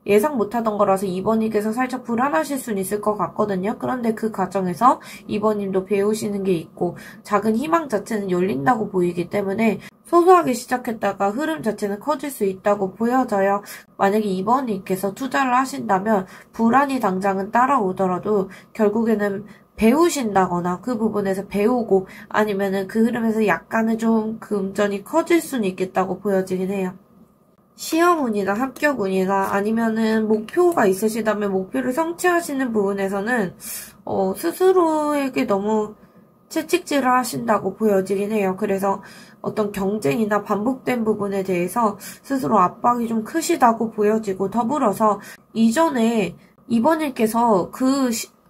A: 예상 못하던 거라서 이번님께서 살짝 불안하실 수는 있을 것 같거든요. 그런데 그 과정에서 이번님도 배우시는 게 있고 작은 희망 자체는 열린다고 보이기 때문에 소소하게 시작했다가 흐름 자체는 커질 수 있다고 보여져요. 만약에 이번님께서 투자를 하신다면 불안이 당장은 따라오더라도 결국에는 배우신다거나 그 부분에서 배우고 아니면은 그 흐름에서 약간은 좀 금전이 커질 수는 있겠다고 보여지긴 해요. 시험운이나 합격운이나 아니면은 목표가 있으시다면 목표를 성취하시는 부분에서는 스스로에게 너무 채찍질을 하신다고 보여지긴 해요. 그래서 어떤 경쟁이나 반복된 부분에 대해서 스스로 압박이 좀 크시다고 보여지고 더불어서 이전에 이번일께서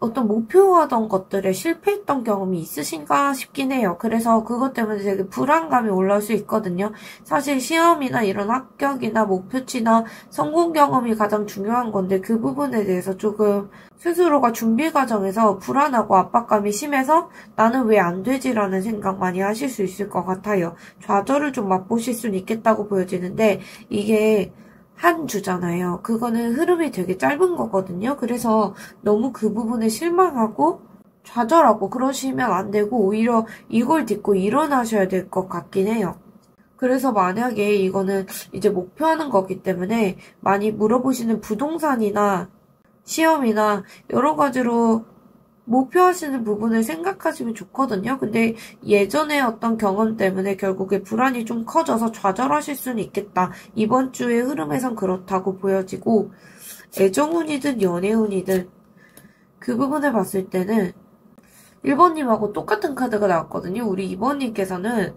A: 어떤 목표하던 것들에 실패했던 경험이 있으신가 싶긴 해요. 그래서 그것 때문에 되게 불안감이 올라올 수 있거든요. 사실 시험이나 이런 합격이나 목표치나 성공 경험이 가장 중요한 건데 그 부분에 대해서 조금 스스로가 준비 과정에서 불안하고 압박감이 심해서 나는 왜 안 되지라는 생각 많이 하실 수 있을 것 같아요. 좌절을 좀 맛보실 수는 있겠다고 보여지는데 이게 한 주잖아요. 그거는 흐름이 되게 짧은 거거든요. 그래서 너무 그 부분에 실망하고 좌절하고 그러시면 안 되고 오히려 이걸 딛고 일어나셔야 될 것 같긴 해요. 그래서 만약에 이거는 이제 목표하는 거기 때문에 많이 물어보시는 부동산이나 시험이나 여러 가지로 목표하시는 부분을 생각하시면 좋거든요. 근데 예전에 어떤 경험 때문에 결국에 불안이 좀 커져서 좌절하실 수는 있겠다. 이번 주의 흐름에선 그렇다고 보여지고 애정운이든 연애운이든 그 부분을 봤을 때는 1번님하고 똑같은 카드가 나왔거든요. 우리 2번님께서는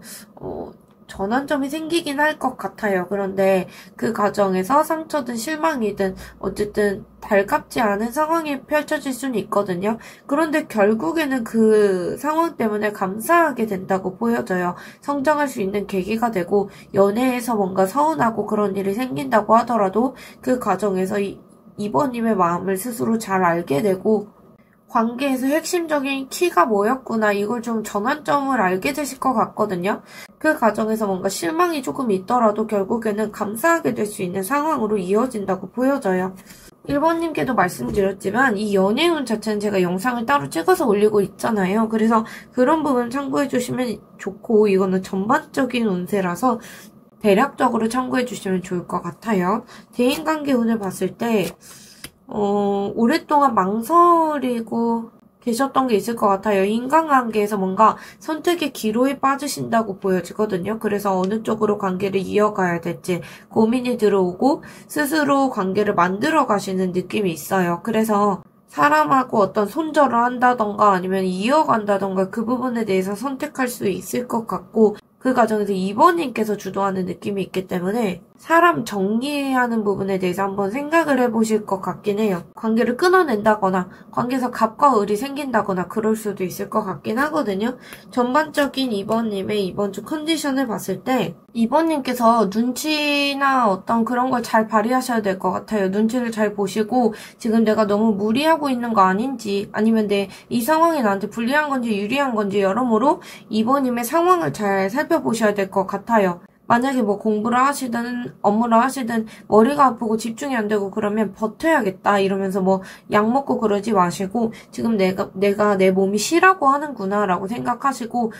A: 전환점이 생기긴 할 것 같아요. 그런데 그 과정에서 상처든 실망이든 어쨌든 달갑지 않은 상황이 펼쳐질 수는 있거든요. 그런데 결국에는 그 상황 때문에 감사하게 된다고 보여져요. 성장할 수 있는 계기가 되고 연애에서 뭔가 서운하고 그런 일이 생긴다고 하더라도 그 과정에서 이번님의 마음을 스스로 잘 알게 되고 관계에서 핵심적인 키가 뭐였구나 이걸 좀 전환점을 알게 되실 것 같거든요. 그 과정에서 뭔가 실망이 조금 있더라도 결국에는 감사하게 될 수 있는 상황으로 이어진다고 보여져요. 1번님께도 말씀드렸지만 이 연애운 자체는 제가 영상을 따로 찍어서 올리고 있잖아요. 그래서 그런 부분 참고해 주시면 좋고 이거는 전반적인 운세라서 대략적으로 참고해 주시면 좋을 것 같아요. 대인관계 운을 봤을 때 오랫동안 망설이고 계셨던 게 있을 것 같아요. 인간관계에서 뭔가 선택의 기로에 빠지신다고 보여지거든요. 그래서 어느 쪽으로 관계를 이어가야 될지 고민이 들어오고 스스로 관계를 만들어 가시는 느낌이 있어요. 그래서 사람하고 어떤 손절을 한다던가 아니면 이어간다던가 그 부분에 대해서 선택할 수 있을 것 같고 그 과정에서 2번님께서 주도하는 느낌이 있기 때문에 사람 정리하는 부분에 대해서 한번 생각을 해보실 것 같긴 해요. 관계를 끊어낸다거나 관계에서 갑과 을이 생긴다거나 그럴 수도 있을 것 같긴 하거든요. 전반적인 2번님의 이번 주 컨디션을 봤을 때 2번님께서 눈치나 어떤 그런 걸 잘 발휘하셔야 될 것 같아요. 눈치를 잘 보시고 지금 내가 너무 무리하고 있는 거 아닌지 아니면 이 상황이 나한테 불리한 건지 유리한 건지 여러모로 2번님의 상황을 잘 살펴보셔야 될 것 같아요. 만약에 뭐 공부를 하시든 업무를 하시든 머리가 아프고 집중이 안 되고 그러면 버텨야겠다 이러면서 뭐 약 먹고 그러지 마시고 지금 내가 내 몸이 쉬라고 하는구나 라고 생각하시고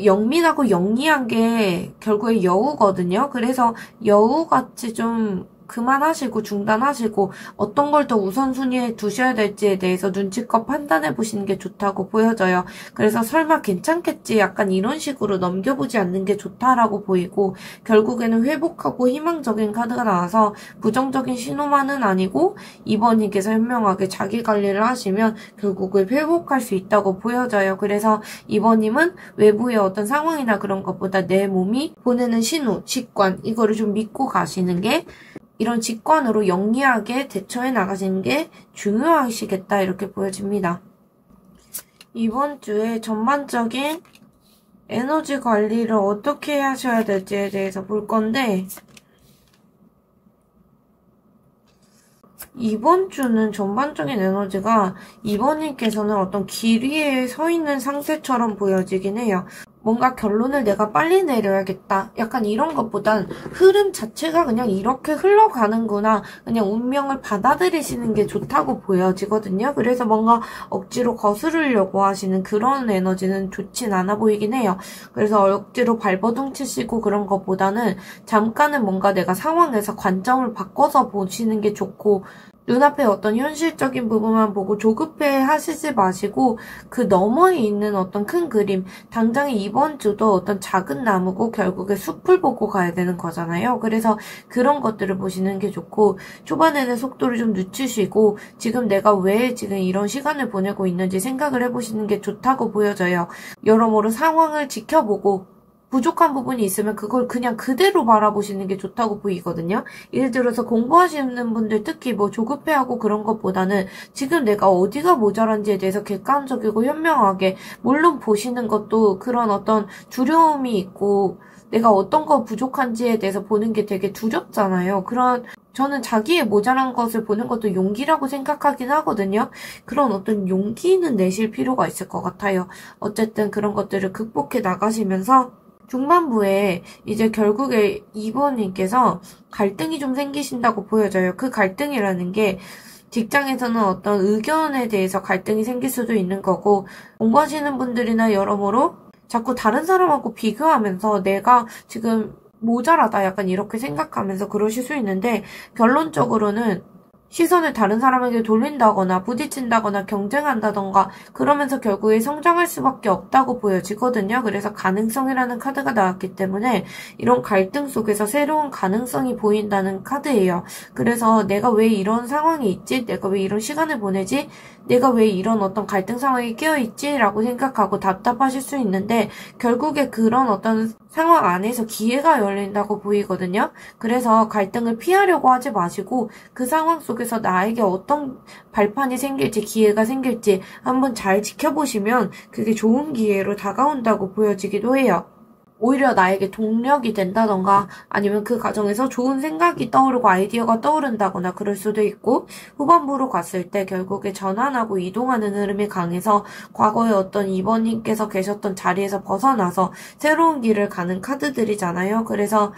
A: 영민하고 영리한 게 결국에 여우거든요. 그래서 여우같이 좀 그만하시고 중단하시고 어떤 걸 더 우선순위에 두셔야 될지에 대해서 눈치껏 판단해 보시는 게 좋다고 보여져요. 그래서 설마 괜찮겠지 약간 이런 식으로 넘겨보지 않는 게 좋다라고 보이고 결국에는 회복하고 희망적인 카드가 나와서 부정적인 신호만은 아니고 이번님께서 현명하게 자기 관리를 하시면 결국은 회복할 수 있다고 보여져요. 그래서 이번님은 외부의 어떤 상황이나 그런 것보다 내 몸이 보내는 신호, 직관 이거를 좀 믿고 가시는 게 이런 직관으로 영리하게 대처해 나가시는 게 중요하시겠다 이렇게 보여집니다. 이번 주에 전반적인 에너지 관리를 어떻게 하셔야 될지에 대해서 볼 건데 이번 주는 전반적인 에너지가 이번님께서는 어떤 길 위에 서 있는 상태처럼 보여지긴 해요. 뭔가 결론을 내가 빨리 내려야겠다. 약간 이런 것보단 흐름 자체가 그냥 이렇게 흘러가는구나. 그냥 운명을 받아들이시는 게 좋다고 보여지거든요. 그래서 뭔가 억지로 거스르려고 하시는 그런 에너지는 좋진 않아 보이긴 해요. 그래서 억지로 발버둥 치시고 그런 것보다는 잠깐은 뭔가 내가 상황에서 관점을 바꿔서 보시는 게 좋고 눈앞에 어떤 현실적인 부분만 보고 조급해 하시지 마시고 그 너머에 있는 어떤 큰 그림 당장에 이번 주도 어떤 작은 나무고 결국에 숲을 보고 가야 되는 거잖아요. 그래서 그런 것들을 보시는 게 좋고 초반에는 속도를 좀 늦추시고 지금 내가 왜 지금 이런 시간을 보내고 있는지 생각을 해보시는 게 좋다고 보여져요. 여러모로 상황을 지켜보고 부족한 부분이 있으면 그걸 그냥 그대로 바라보시는 게 좋다고 보이거든요. 예를 들어서 공부하시는 분들 특히 뭐 조급해하고 그런 것보다는 지금 내가 어디가 모자란지에 대해서 객관적이고 현명하게 물론 보시는 것도 그런 어떤 두려움이 있고 내가 어떤 거 부족한지에 대해서 보는 게 되게 두렵잖아요. 저는 자기의 모자란 것을 보는 것도 용기라고 생각하긴 하거든요. 그런 어떤 용기는 내실 필요가 있을 것 같아요. 어쨌든 그런 것들을 극복해 나가시면서 중반부에 이제 결국에 2번님께서 갈등이 좀 생기신다고 보여져요. 그 갈등이라는 게 직장에서는 어떤 의견에 대해서 갈등이 생길 수도 있는 거고 공부하시는 분들이나 여러모로 자꾸 다른 사람하고 비교하면서 내가 지금 모자라다 약간 이렇게 생각하면서 그러실 수 있는데 결론적으로는 시선을 다른 사람에게 돌린다거나 부딪힌다거나 경쟁한다던가 그러면서 결국에 성장할 수밖에 없다고 보여지거든요. 그래서 가능성이라는 카드가 나왔기 때문에 이런 갈등 속에서 새로운 가능성이 보인다는 카드예요. 그래서 내가 왜 이런 상황이 있지? 내가 왜 이런 시간을 보내지? 내가 왜 이런 어떤 갈등 상황에 끼어있지? 라고 생각하고 답답하실 수 있는데 결국에 그런 어떤 상황 안에서 기회가 열린다고 보이거든요. 그래서 갈등을 피하려고 하지 마시고 그 상황 속에서 나에게 어떤 발판이 생길지 기회가 생길지 한번 잘 지켜보시면 그게 좋은 기회로 다가온다고 보여지기도 해요. 오히려 나에게 동력이 된다던가 아니면 그 과정에서 좋은 생각이 떠오르고 아이디어가 떠오른다거나 그럴 수도 있고 후반부로 갔을 때 결국에 전환하고 이동하는 흐름이 강해서 과거에 어떤 이번님께서 계셨던 자리에서 벗어나서 새로운 길을 가는 카드들이잖아요. 그래서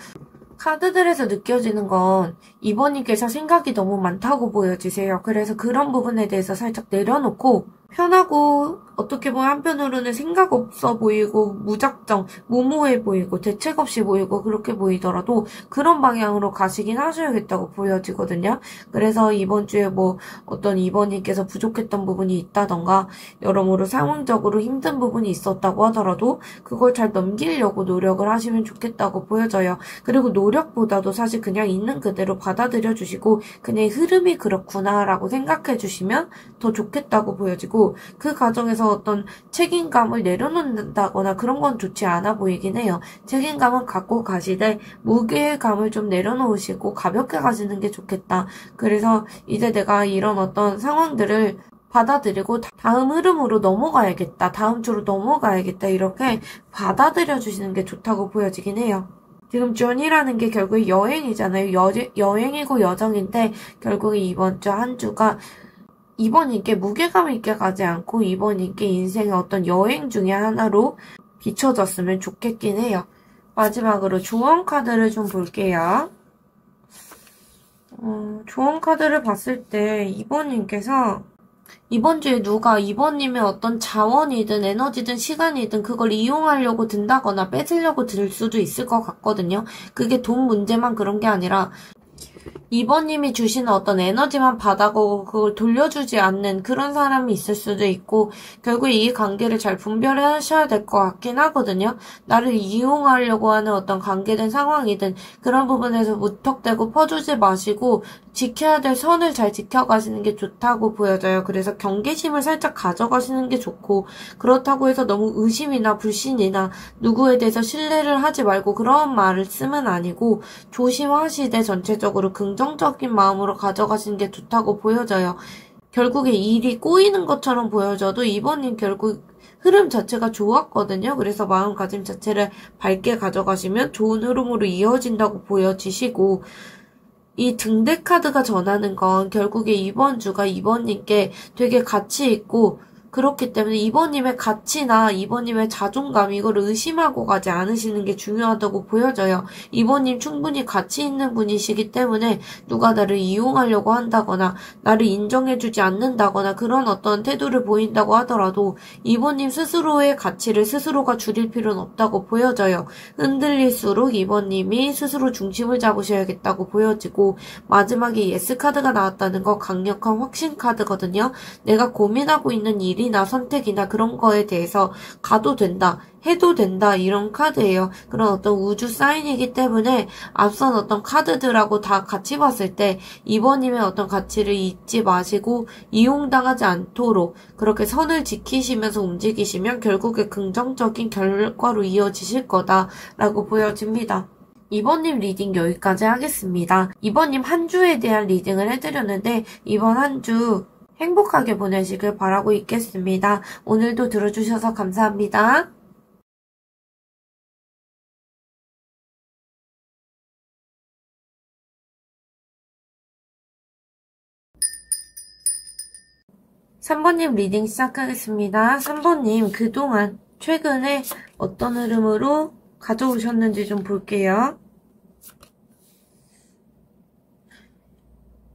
A: 카드들에서 느껴지는 건 이번님께서 생각이 너무 많다고 보여지세요. 그래서 그런 부분에 대해서 살짝 내려놓고 편하고 어떻게 보면 한편으로는 생각 없어 보이고 무작정, 무모해 보이고 대책 없이 보이고 그렇게 보이더라도 그런 방향으로 가시긴 하셔야겠다고 보여지거든요. 그래서 이번 주에 뭐 어떤 이번님께서 부족했던 부분이 있다던가 여러모로 상황적으로 힘든 부분이 있었다고 하더라도 그걸 잘 넘기려고 노력을 하시면 좋겠다고 보여져요. 그리고 노력보다도 사실 그냥 있는 그대로 받아들여 주시고 그냥 흐름이 그렇구나 라고 생각해 주시면 더 좋겠다고 보여지고 그 과정에서 어떤 책임감을 내려놓는다거나 그런 건 좋지 않아 보이긴 해요. 책임감은 갖고 가시되 무게감을 좀 내려놓으시고 가볍게 가시는 게 좋겠다. 그래서 이제 내가 이런 어떤 상황들을 받아들이고 다음 흐름으로 넘어가야겠다. 다음 주로 넘어가야겠다. 이렇게 받아들여 주시는 게 좋다고 보여지긴 해요. 지금 journey라는 게 결국 여행이잖아요. 여행이고 여정인데 결국에 이번 주 한 주가 이번님께 무게감 있게 가지 않고 이번님께 인생의 어떤 여행 중에 하나로 비춰졌으면 좋겠긴 해요. 마지막으로 조언 카드를 좀 볼게요. 조언 카드를 봤을 때 이번님께서 이번 주에 누가 이번님의 어떤 자원이든 에너지든 시간이든 그걸 이용하려고 든다거나 뺏으려고 들 수도 있을 것 같거든요. 그게 돈 문제만 그런 게 아니라 이번님이 주시는 어떤 에너지만 받아가고 그걸 돌려주지 않는 그런 사람이 있을 수도 있고 결국에 이 관계를 잘 분별하셔야 될 것 같긴 하거든요. 나를 이용하려고 하는 어떤 관계든 상황이든 그런 부분에서 무턱대고 퍼주지 마시고 지켜야 될 선을 잘 지켜가시는 게 좋다고 보여져요. 그래서 경계심을 살짝 가져가시는 게 좋고 그렇다고 해서 너무 의심이나 불신이나 누구에 대해서 신뢰를 하지 말고 그런 말을 쓰면 아니고 조심하시되 전체적으로 긍정적인 마음으로 가져가시는 게 좋다고 보여져요. 결국에 일이 꼬이는 것처럼 보여져도 이번님 결국 흐름 자체가 좋았거든요. 그래서 마음가짐 자체를 밝게 가져가시면 좋은 흐름으로 이어진다고 보여지시고 이 등대 카드가 전하는 건 결국에 이번 주가 이번님께 되게 가치 있고 그렇기 때문에 이번님의 가치나 이번님의 자존감 이거를 의심하고 가지 않으시는 게 중요하다고 보여져요. 이번님 충분히 가치 있는 분이시기 때문에 누가 나를 이용하려고 한다거나 나를 인정해주지 않는다거나 그런 어떤 태도를 보인다고 하더라도 이번님 스스로의 가치를 스스로가 줄일 필요는 없다고 보여져요. 흔들릴수록 이번님이 스스로 중심을 잡으셔야겠다고 보여지고 마지막에 예스 카드가 나왔다는 거 강력한 확신 카드거든요. 내가 고민하고 있는 일이 나 선택이나 그런 거에 대해서 가도 된다, 해도 된다 이런 카드예요. 그런 어떤 우주 사인이기 때문에 앞선 어떤 카드들하고 다 같이 봤을 때 이번님의 어떤 가치를 잊지 마시고 이용당하지 않도록 그렇게 선을 지키시면서 움직이시면 결국에 긍정적인 결과로 이어지실 거다라고 보여집니다. 이번님 리딩 여기까지 하겠습니다. 이번님 한 주에 대한 리딩을 해드렸는데 이번 한 주 행복하게 보내시길 바라고 있겠습니다. 오늘도 들어주셔서 감사합니다. (3번님) 리딩 시작하겠습니다. (3번님) 그동안 최근에 어떤 흐름으로 가져오셨는지 좀 볼게요.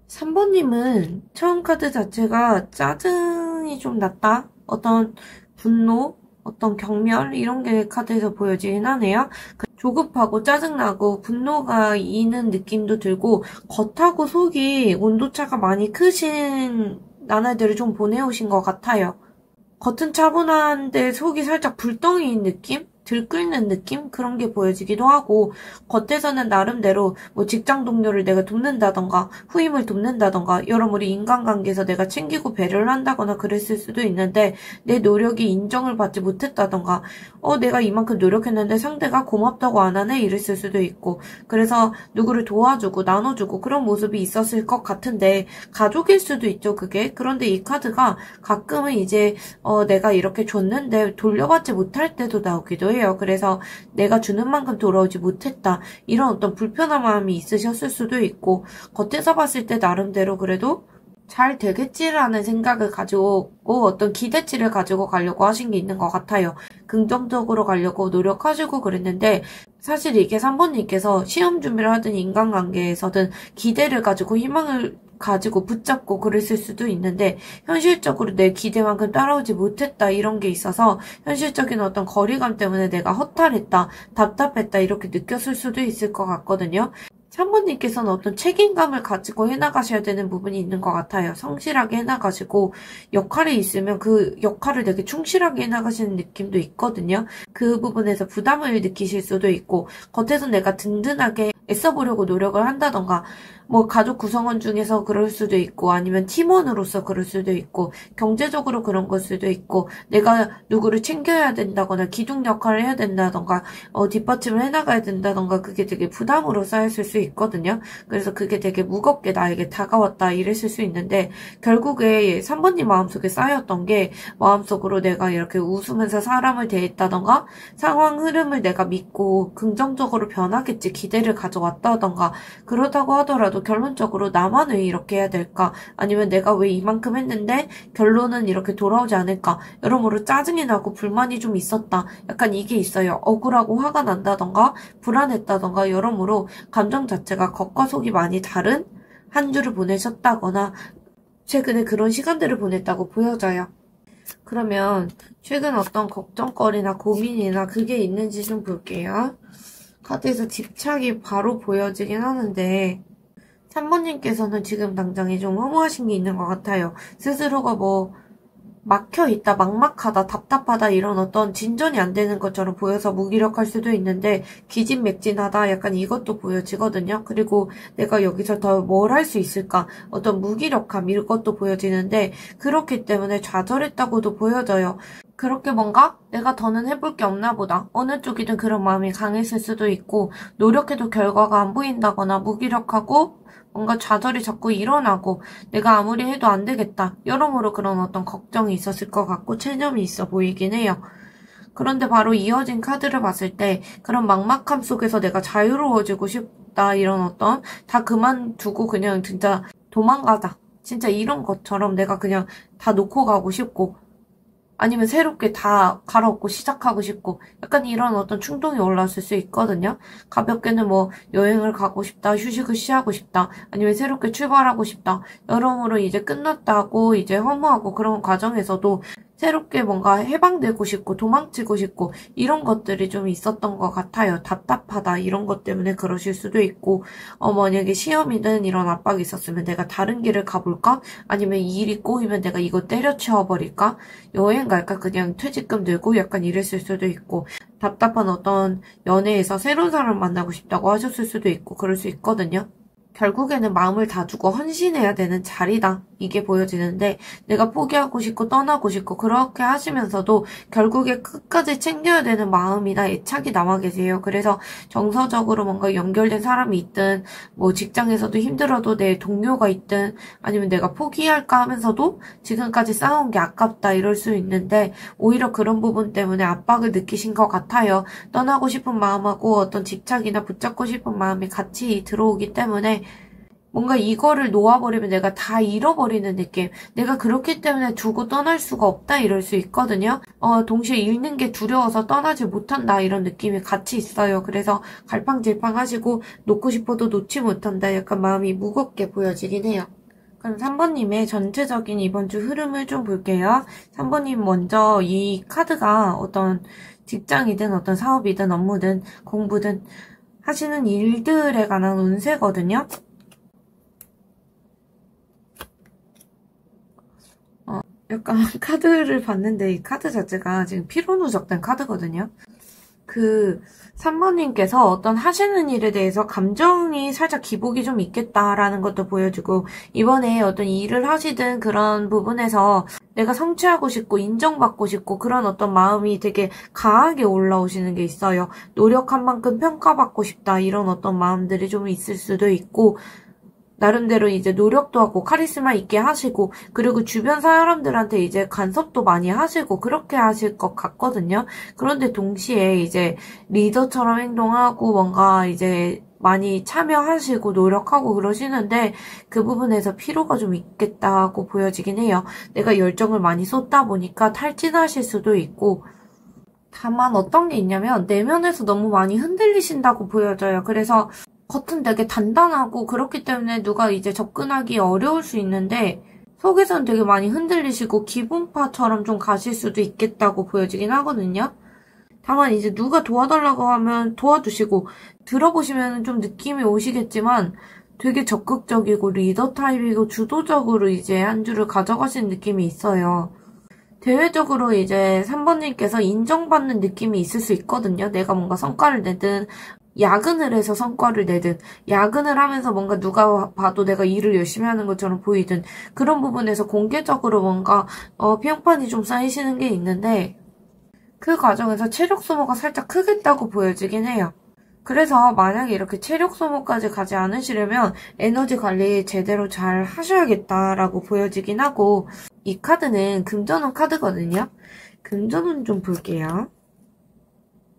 A: 3번님은 처음 카드 자체가 짜증이 좀 났다? 어떤 분노, 어떤 경멸 이런 게 카드에서 보여지긴 하네요. 조급하고 짜증나고 분노가 있는 느낌도 들고 겉하고 속이 온도차가 많이 크신 나날들을 좀 보내오신 것 같아요. 겉은 차분한데 속이 살짝 불덩이인 느낌? 들끓는 느낌? 그런 게 보여지기도 하고 겉에서는 나름대로 뭐 직장 동료를 내가 돕는다던가 후임을 돕는다던가 여러모로 인간관계에서 내가 챙기고 배려를 한다거나 그랬을 수도 있는데 내 노력이 인정을 받지 못했다던가 내가 이만큼 노력했는데 상대가 고맙다고 안 하네 이랬을 수도 있고 그래서 누구를 도와주고 나눠주고 그런 모습이 있었을 것 같은데 가족일 수도 있죠 그게. 그런데 이 카드가 가끔은 이제 내가 이렇게 줬는데 돌려받지 못할 때도 나오기도 해요. 그래서 내가 주는 만큼 돌아오지 못했다. 이런 어떤 불편한 마음이 있으셨을 수도 있고 겉에서 봤을 때 나름대로 그래도 잘 되겠지라는 생각을 가지고 어떤 기대치를 가지고 가려고 하신 게 있는 것 같아요. 긍정적으로 가려고 노력하시고 그랬는데 사실 이게 3번님께서 시험 준비를 하든 인간관계에서든 기대를 가지고 희망을 가지고 붙잡고 그랬을 수도 있는데 현실적으로 내 기대만큼 따라오지 못했다 이런 게 있어서 현실적인 어떤 거리감 때문에 내가 허탈했다, 답답했다 이렇게 느꼈을 수도 있을 것 같거든요. 3번님께서는 어떤 책임감을 가지고 해나가셔야 되는 부분이 있는 것 같아요. 성실하게 해나가시고 역할이 있으면 그 역할을 되게 충실하게 해나가시는 느낌도 있거든요. 그 부분에서 부담을 느끼실 수도 있고 겉에서 내가 든든하게 애써보려고 노력을 한다던가 뭐 가족 구성원 중에서 그럴 수도 있고 아니면 팀원으로서 그럴 수도 있고 경제적으로 그런 걸 수도 있고 내가 누구를 챙겨야 된다거나 기둥 역할을 해야 된다던가 뒷받침을 해나가야 된다던가 그게 되게 부담으로 쌓였을 수 있거든요. 그래서 그게 되게 무겁게 나에게 다가왔다 이랬을 수 있는데 결국에 3번님 마음속에 쌓였던 게 마음속으로 내가 이렇게 웃으면서 사람을 대했다던가 상황 흐름을 내가 믿고 긍정적으로 변하겠지 기대를 가져왔다던가 그렇다고 하더라도 결론적으로 나만 왜 이렇게 해야 될까? 아니면 내가 왜 이만큼 했는데 결론은 이렇게 돌아오지 않을까? 여러모로 짜증이 나고 불만이 좀 있었다. 약간 이게 있어요. 억울하고 화가 난다던가 불안했다던가 여러모로 감정 자체가 겉과 속이 많이 다른 한 주를 보내셨다거나 최근에 그런 시간들을 보냈다고 보여져요. 그러면 최근 어떤 걱정거리나 고민이나 그게 있는지 좀 볼게요. 카드에서 집착이 바로 보여지긴 하는데 3번님께서는 지금 당장에 좀 허무하신 게 있는 것 같아요. 스스로가 뭐 막혀있다, 막막하다, 답답하다 이런 어떤 진전이 안 되는 것처럼 보여서 무기력할 수도 있는데 기진맥진하다 약간 이것도 보여지거든요. 그리고 내가 여기서 더 뭘 할 수 있을까? 어떤 무기력함 이것도 보여지는데 그렇기 때문에 좌절했다고도 보여져요. 그렇게 뭔가 내가 더는 해볼 게 없나 보다. 어느 쪽이든 그런 마음이 강했을 수도 있고 노력해도 결과가 안 보인다거나 무기력하고 뭔가 좌절이 자꾸 일어나고 내가 아무리 해도 안 되겠다. 여러모로 그런 어떤 걱정이 있었을 것 같고 체념이 있어 보이긴 해요. 그런데 바로 이어진 카드를 봤을 때 그런 막막함 속에서 내가 자유로워지고 싶다. 이런 어떤 다 그만두고 그냥 진짜 도망가자. 진짜 이런 것처럼 내가 그냥 다 놓고 가고 싶고 아니면 새롭게 다 갈아엎고 시작하고 싶고 약간 이런 어떤 충동이 올라왔을 수 있거든요. 가볍게는 뭐 여행을 가고 싶다, 휴식을 취하고 싶다, 아니면 새롭게 출발하고 싶다. 여러모로 이제 끝났다고 이제 허무하고 그런 과정에서도 새롭게 뭔가 해방되고 싶고 도망치고 싶고 이런 것들이 좀 있었던 것 같아요. 답답하다 이런 것 때문에 그러실 수도 있고 만약에 시험이든 이런 압박이 있었으면 내가 다른 길을 가볼까? 아니면 이 일이 꼬이면 내가 이거 때려치워버릴까? 여행 갈까? 그냥 퇴직금 들고 약간 이랬을 수도 있고 답답한 어떤 연애에서 새로운 사람을 만나고 싶다고 하셨을 수도 있고 그럴 수 있거든요. 결국에는 마음을 다 주고 헌신해야 되는 자리다. 이게 보여지는데 내가 포기하고 싶고 떠나고 싶고 그렇게 하시면서도 결국에 끝까지 챙겨야 되는 마음이나 애착이 남아 계세요. 그래서 정서적으로 뭔가 연결된 사람이 있든 뭐 직장에서도 힘들어도 내 동료가 있든 아니면 내가 포기할까 하면서도 지금까지 쌓아온 게 아깝다 이럴 수 있는데 오히려 그런 부분 때문에 압박을 느끼신 것 같아요. 떠나고 싶은 마음하고 어떤 집착이나 붙잡고 싶은 마음이 같이 들어오기 때문에 뭔가 이거를 놓아버리면 내가 다 잃어버리는 느낌. 내가 그렇기 때문에 두고 떠날 수가 없다 이럴 수 있거든요. 동시에 잃는 게 두려워서 떠나지 못한다 이런 느낌이 같이 있어요. 그래서 갈팡질팡 하시고 놓고 싶어도 놓지 못한다. 약간 마음이 무겁게 보여지긴 해요. 그럼 3번님의 전체적인 이번 주 흐름을 좀 볼게요. 3번님 먼저 이 카드가 어떤 직장이든 어떤 사업이든 업무든 공부든 하시는 일들에 관한 운세거든요. 약간 카드를 봤는데 이 카드 자체가 지금 피로 누적된 카드거든요. 3번님께서 어떤 하시는 일에 대해서 감정이 살짝 기복이 좀 있겠다라는 것도 보여주고 이번에 어떤 일을 하시든 그런 부분에서 내가 성취하고 싶고 인정받고 싶고 그런 어떤 마음이 되게 강하게 올라오시는 게 있어요. 노력한 만큼 평가받고 싶다 이런 어떤 마음들이 좀 있을 수도 있고 나름대로 이제 노력도 하고 카리스마 있게 하시고 그리고 주변 사람들한테 이제 간섭도 많이 하시고 그렇게 하실 것 같거든요. 그런데 동시에 이제 리더처럼 행동하고 뭔가 이제 많이 참여하시고 노력하고 그러시는데 그 부분에서 피로가 좀 있겠다고 보여지긴 해요. 내가 열정을 많이 쏟다 보니까 탈진하실 수도 있고 다만 어떤 게 있냐면 내면에서 너무 많이 흔들리신다고 보여져요. 그래서 겉은 되게 단단하고 그렇기 때문에 누가 이제 접근하기 어려울 수 있는데 속에서는 되게 많이 흔들리시고 기분파처럼 좀 가실 수도 있겠다고 보여지긴 하거든요. 다만 이제 누가 도와달라고 하면 도와주시고 들어보시면 좀 느낌이 오시겠지만 되게 적극적이고 리더 타입이고 주도적으로 이제 한 주를 가져가신 느낌이 있어요. 대외적으로 이제 3번님께서 인정받는 느낌이 있을 수 있거든요. 내가 뭔가 성과를 내든 야근을 해서 성과를 내든, 야근을 하면서 뭔가 누가 봐도 내가 일을 열심히 하는 것처럼 보이든, 그런 부분에서 공개적으로 뭔가, 비용판이 좀 쌓이시는 게 있는데, 그 과정에서 체력 소모가 살짝 크겠다고 보여지긴 해요. 그래서 만약에 이렇게 체력 소모까지 가지 않으시려면 에너지 관리 제대로 잘 하셔야겠다라고 보여지긴 하고, 이 카드는 금전운 카드거든요. 금전운 좀 볼게요.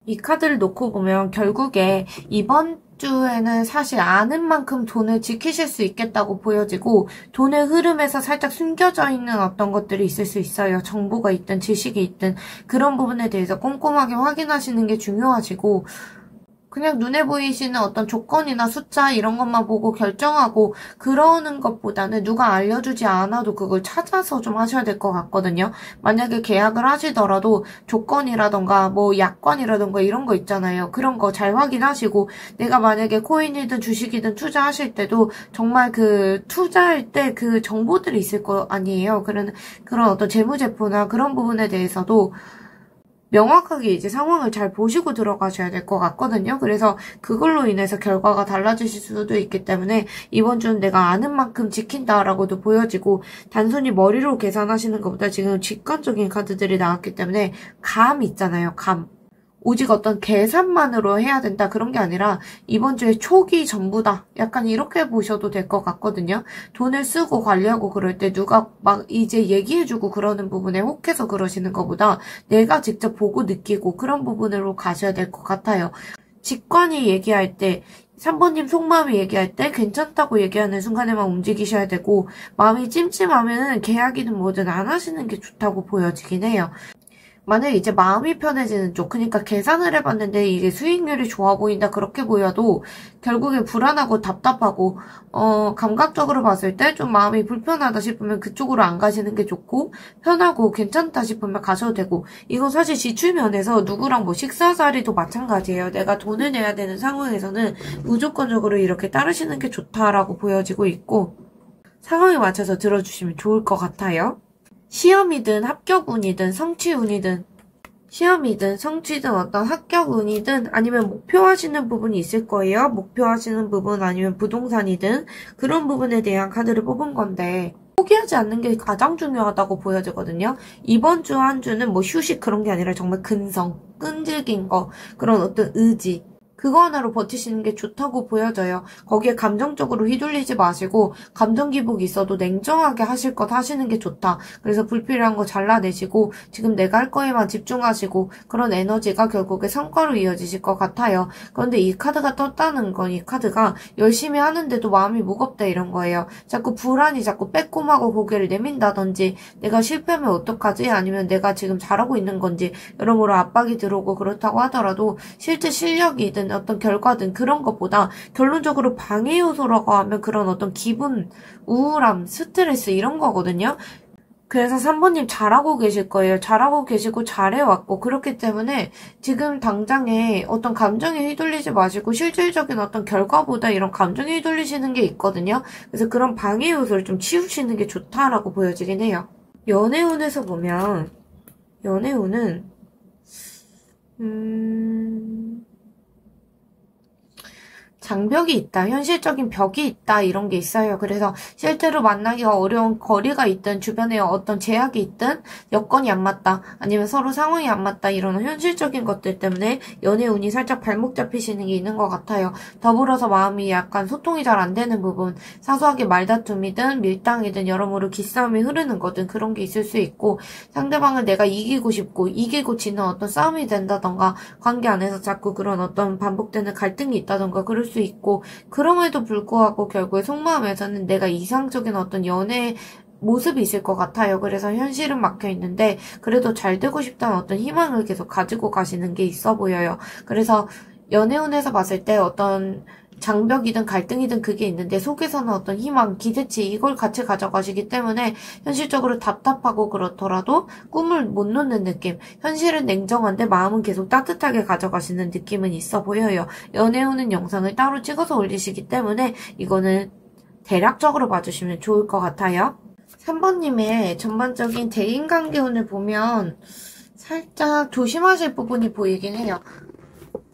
A: 이 카드를 놓고 보면 결국에 이번 주에는 사실 아는 만큼 돈을 지키실 수 있겠다고 보여지고, 돈의 흐름에서 살짝 숨겨져 있는 어떤 것들이 있을 수 있어요. 정보가 있든 지식이 있든 그런 부분에 대해서 꼼꼼하게 확인하시는 게 중요하시고, 그냥 눈에 보이시는 어떤 조건이나 숫자 이런 것만 보고 결정하고 그러는 것보다는 누가 알려주지 않아도 그걸 찾아서 좀 하셔야 될 것 같거든요. 만약에 계약을 하시더라도 조건이라던가 뭐 약관이라던가 이런 거 있잖아요. 그런 거 잘 확인하시고, 내가 만약에 코인이든 주식이든 투자하실 때도 정말 그 투자할 때 그 정보들이 있을 거 아니에요. 그런 어떤 재무제표나 그런 부분에 대해서도 명확하게 이제 상황을 잘 보시고 들어가셔야 될 것 같거든요. 그래서 그걸로 인해서 결과가 달라지실 수도 있기 때문에 이번 주는 내가 아는 만큼 지킨다라고도 보여지고, 단순히 머리로 계산하시는 것보다 지금 직관적인 카드들이 나왔기 때문에 감 있잖아요. 감. 오직 어떤 계산만으로 해야 된다 그런 게 아니라 이번 주에 촉이 전부다. 약간 이렇게 보셔도 될 것 같거든요. 돈을 쓰고 관리하고 그럴 때 누가 막 이제 얘기해주고 그러는 부분에 혹해서 그러시는 것보다 내가 직접 보고 느끼고 그런 부분으로 가셔야 될 것 같아요. 직관이 얘기할 때, 3번님 속마음이 얘기할 때 괜찮다고 얘기하는 순간에만 움직이셔야 되고, 마음이 찜찜하면은 계약이든 뭐든 안 하시는 게 좋다고 보여지긴 해요. 만약에 이제 마음이 편해지는 쪽, 그러니까 계산을 해봤는데 이게 수익률이 좋아 보인다 그렇게 보여도 결국에 불안하고 답답하고, 감각적으로 봤을 때 좀 마음이 불편하다 싶으면 그쪽으로 안 가시는 게 좋고, 편하고 괜찮다 싶으면 가셔도 되고, 이건 사실 지출 면에서 누구랑 뭐 식사 자리도 마찬가지예요. 내가 돈을 내야 되는 상황에서는 무조건적으로 이렇게 따르시는 게 좋다라고 보여지고 있고, 상황에 맞춰서 들어주시면 좋을 것 같아요. 시험이든 합격운이든 성취운이든, 시험이든 성취든 어떤 합격운이든 아니면 목표하시는 부분이 있을 거예요. 목표하시는 부분 아니면 부동산이든 그런 부분에 대한 카드를 뽑은 건데, 포기하지 않는 게 가장 중요하다고 보여지거든요. 이번 주 한 주는 뭐 휴식 그런 게 아니라 정말 근성, 끈질긴 거, 그런 어떤 의지, 그거 하나로 버티시는 게 좋다고 보여져요. 거기에 감정적으로 휘둘리지 마시고, 감정 기복이 있어도 냉정하게 하실 것 하시는 게 좋다. 그래서 불필요한 거 잘라내시고 지금 내가 할 거에만 집중하시고, 그런 에너지가 결국에 성과로 이어지실 것 같아요. 그런데 이 카드가 떴다는 건, 이 카드가 열심히 하는데도 마음이 무겁다 이런 거예요. 자꾸 불안이 자꾸 빼꼼하고 고개를 내민다든지, 내가 실패하면 어떡하지? 아니면 내가 지금 잘하고 있는 건지 여러모로 압박이 들어오고, 그렇다고 하더라도 실제 실력이든 어떤 결과든 그런 것보다 결론적으로 방해 요소라고 하면 그런 어떤 기분, 우울함, 스트레스 이런 거거든요. 그래서 3번님 잘하고 계실 거예요. 잘하고 계시고 잘해왔고, 그렇기 때문에 지금 당장에 어떤 감정에 휘둘리지 마시고 실질적인 어떤 결과보다 이런 감정에 휘둘리시는 게 있거든요. 그래서 그런 방해 요소를 좀 치우시는 게 좋다라고 보여지긴 해요. 연애운에서 보면, 연애운은 장벽이 있다, 현실적인 벽이 있다 이런 게 있어요. 그래서 실제로 만나기가 어려운 거리가 있든 주변에 어떤 제약이 있든 여건이 안 맞다 아니면 서로 상황이 안 맞다 이런 현실적인 것들 때문에 연애운이 살짝 발목 잡히시는 게 있는 것 같아요. 더불어서 마음이 약간 소통이 잘 안 되는 부분, 사소하게 말다툼이든 밀당이든 여러모로 기싸움이 흐르는 거든 그런 게 있을 수 있고, 상대방을 내가 이기고 싶고 이기고 지는 어떤 싸움이 된다던가, 관계 안에서 자꾸 그런 어떤 반복되는 갈등이 있다던가 그럴 수 있고, 그럼에도 불구하고 결국에 속마음에서는 내가 이상적인 어떤 연애 모습이 있을 것 같아요. 그래서 현실은 막혀 있는데 그래도 잘 되고 싶다는 어떤 희망을 계속 가지고 가시는 게 있어 보여요. 그래서 연애운에서 봤을 때 어떤 장벽이든 갈등이든 그게 있는데 속에서는 어떤 희망, 기대치 이걸 같이 가져가시기 때문에 현실적으로 답답하고 그렇더라도 꿈을 못 놓는 느낌, 현실은 냉정한데 마음은 계속 따뜻하게 가져가시는 느낌은 있어 보여요. 연애운은 영상을 따로 찍어서 올리시기 때문에 이거는 대략적으로 봐주시면 좋을 것 같아요. 3번님의 전반적인 대인관계운을 보면 살짝 조심하실 부분이 보이긴 해요.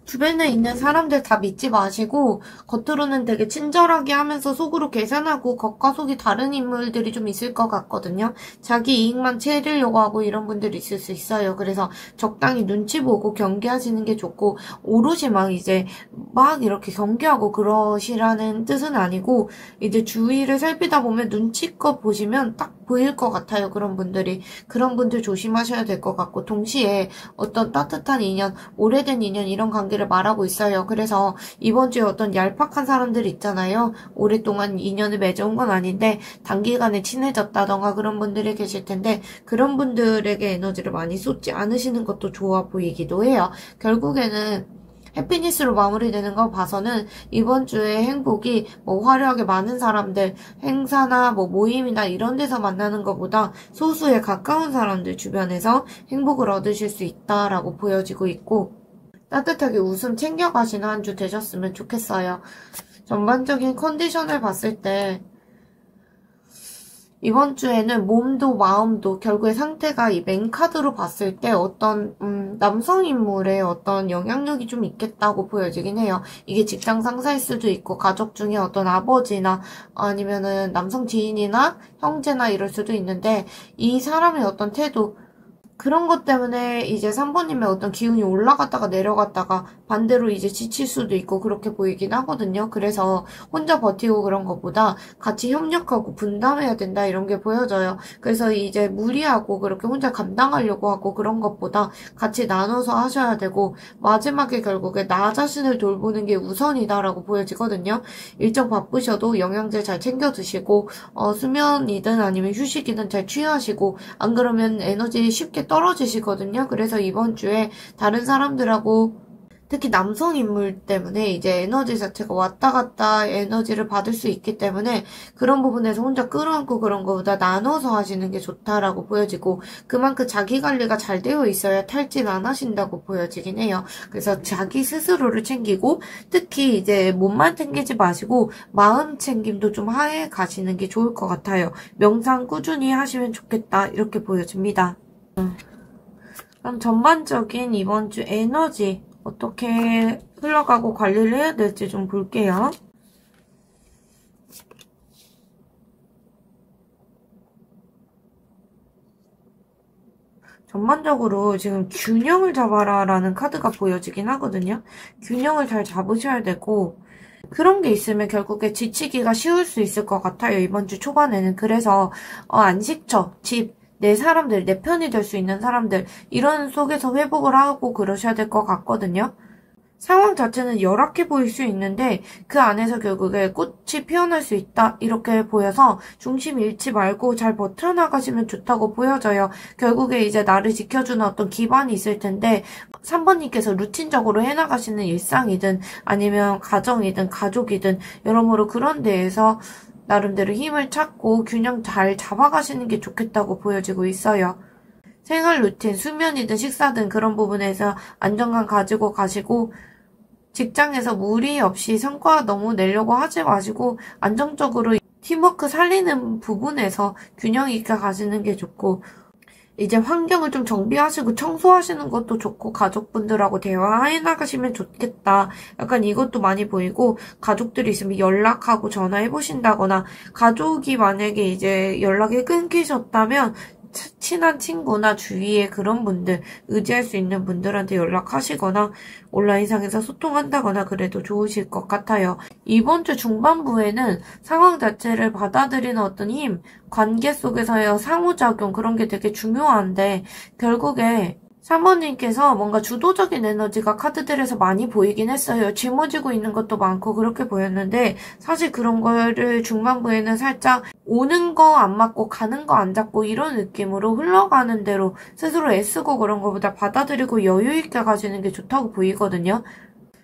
A: 주변에 있는 사람들 다 믿지 마시고 겉으로는 되게 친절하게 하면서 속으로 계산하고 겉과 속이 다른 인물들이 좀 있을 것 같거든요. 자기 이익만 채우려고 하고 이런 분들이 있을 수 있어요. 그래서 적당히 눈치 보고 경계하시는 게 좋고 오롯이 막 이제 막 이렇게 경계하고 그러시라는 뜻은 아니고 이제 주위를 살피다 보면 눈치껏 보시면 딱 보일 것 같아요. 그런 분들이. 그런 분들 조심하셔야 될 것 같고 동시에 어떤 따뜻한 인연, 오래된 인연 이런 관계를 말하고 있어요. 그래서 이번 주에 어떤 얄팍한 사람들 있잖아요. 오랫동안 인연을 맺어온 건 아닌데 단기간에 친해졌다던가 그런 분들이 계실 텐데 그런 분들에게 에너지를 많이 쏟지 않으시는 것도 좋아 보이기도 해요. 결국에는 해피니스로 마무리되는 거 봐서는 이번 주에 행복이 뭐 화려하게 많은 사람들, 행사나 뭐 모임이나 이런 데서 만나는 것보다 소수에 가까운 사람들 주변에서 행복을 얻으실 수 있다라고 보여지고 있고 따뜻하게 웃음 챙겨가시는 한 주 되셨으면 좋겠어요. 전반적인 컨디션을 봤을 때 이번 주에는 몸도 마음도 결국에 상태가 이 맹카드로 봤을 때 어떤 남성 인물의 어떤 영향력이 좀 있겠다고 보여지긴 해요. 이게 직장 상사일 수도 있고 가족 중에 어떤 아버지나 아니면은 남성 지인이나 형제나 이럴 수도 있는데 이 사람의 어떤 태도 그런 것 때문에 이제 3번님의 어떤 기운이 올라갔다가 내려갔다가 반대로 이제 지칠 수도 있고 그렇게 보이긴 하거든요. 그래서 혼자 버티고 그런 것보다 같이 협력하고 분담해야 된다 이런 게 보여져요. 그래서 이제 무리하고 그렇게 혼자 감당하려고 하고 그런 것보다 같이 나눠서 하셔야 되고 마지막에 결국에 나 자신을 돌보는 게 우선이다라고 보여지거든요. 일정 바쁘셔도 영양제 잘 챙겨 드시고 수면이든 아니면 휴식이든 잘 취하시고 안 그러면 에너지 쉽게 떨어지시거든요. 그래서 이번 주에 다른 사람들하고 특히 남성 인물 때문에 이제 에너지 자체가 왔다 갔다 에너지를 받을 수 있기 때문에 그런 부분에서 혼자 끌어안고 그런 것보다 나눠서 하시는 게 좋다라고 보여지고 그만큼 자기 관리가 잘 되어 있어야 탈진 안 하신다고 보여지긴 해요. 그래서 자기 스스로를 챙기고 특히 이제 몸만 챙기지 마시고 마음 챙김도 좀 하해 가시는 게 좋을 것 같아요. 명상 꾸준히 하시면 좋겠다 이렇게 보여집니다. 그럼 전반적인 이번 주 에너지 어떻게 흘러가고 관리를 해야 될지 좀 볼게요. 전반적으로 지금 균형을 잡아라 라는 카드가 보여지긴 하거든요. 균형을 잘 잡으셔야 되고 그런 게 있으면 결국에 지치기가 쉬울 수 있을 것 같아요. 이번 주 초반에는. 그래서 안식처, 집, 내 사람들, 내 편이 될 수 있는 사람들 이런 속에서 회복을 하고 그러셔야 될 것 같거든요. 상황 자체는 열악해 보일 수 있는데 그 안에서 결국에 꽃이 피어날 수 있다 이렇게 보여서 중심 잃지 말고 잘 버텨나가시면 좋다고 보여져요. 결국에 이제 나를 지켜주는 어떤 기반이 있을 텐데 3번님께서 루틴적으로 해나가시는 일상이든 아니면 가정이든 가족이든 여러모로 그런 데에서 나름대로 힘을 찾고 균형 잘 잡아가시는 게 좋겠다고 보여지고 있어요. 생활 루틴, 수면이든 식사든 그런 부분에서 안정감 가지고 가시고 직장에서 무리 없이 성과 너무 내려고 하지 마시고 안정적으로 팀워크 살리는 부분에서 균형 있게 가시는 게 좋고 이제 환경을 좀 정비하시고 청소하시는 것도 좋고 가족분들하고 대화해 나가시면 좋겠다. 약간 이것도 많이 보이고 가족들이 있으면 연락하고 전화해 보신다거나 가족이 만약에 이제 연락이 끊기셨다면 친한 친구나 주위에 그런 분들, 의지할 수 있는 분들한테 연락하시거나 온라인상에서 소통한다거나 그래도 좋으실 것 같아요. 이번 주 중반부에는 상황 자체를 받아들이는 어떤 힘, 관계 속에서의 상호작용 그런 게 되게 중요한데 결국에 3번님께서 뭔가 주도적인 에너지가 카드들에서 많이 보이긴 했어요. 짊어지고 있는 것도 많고 그렇게 보였는데 사실 그런 거를 중반부에는 살짝 오는 거 안 맞고 가는 거 안 잡고 이런 느낌으로 흘러가는 대로 스스로 애쓰고 그런 거보다 받아들이고 여유 있게 가시는 게 좋다고 보이거든요.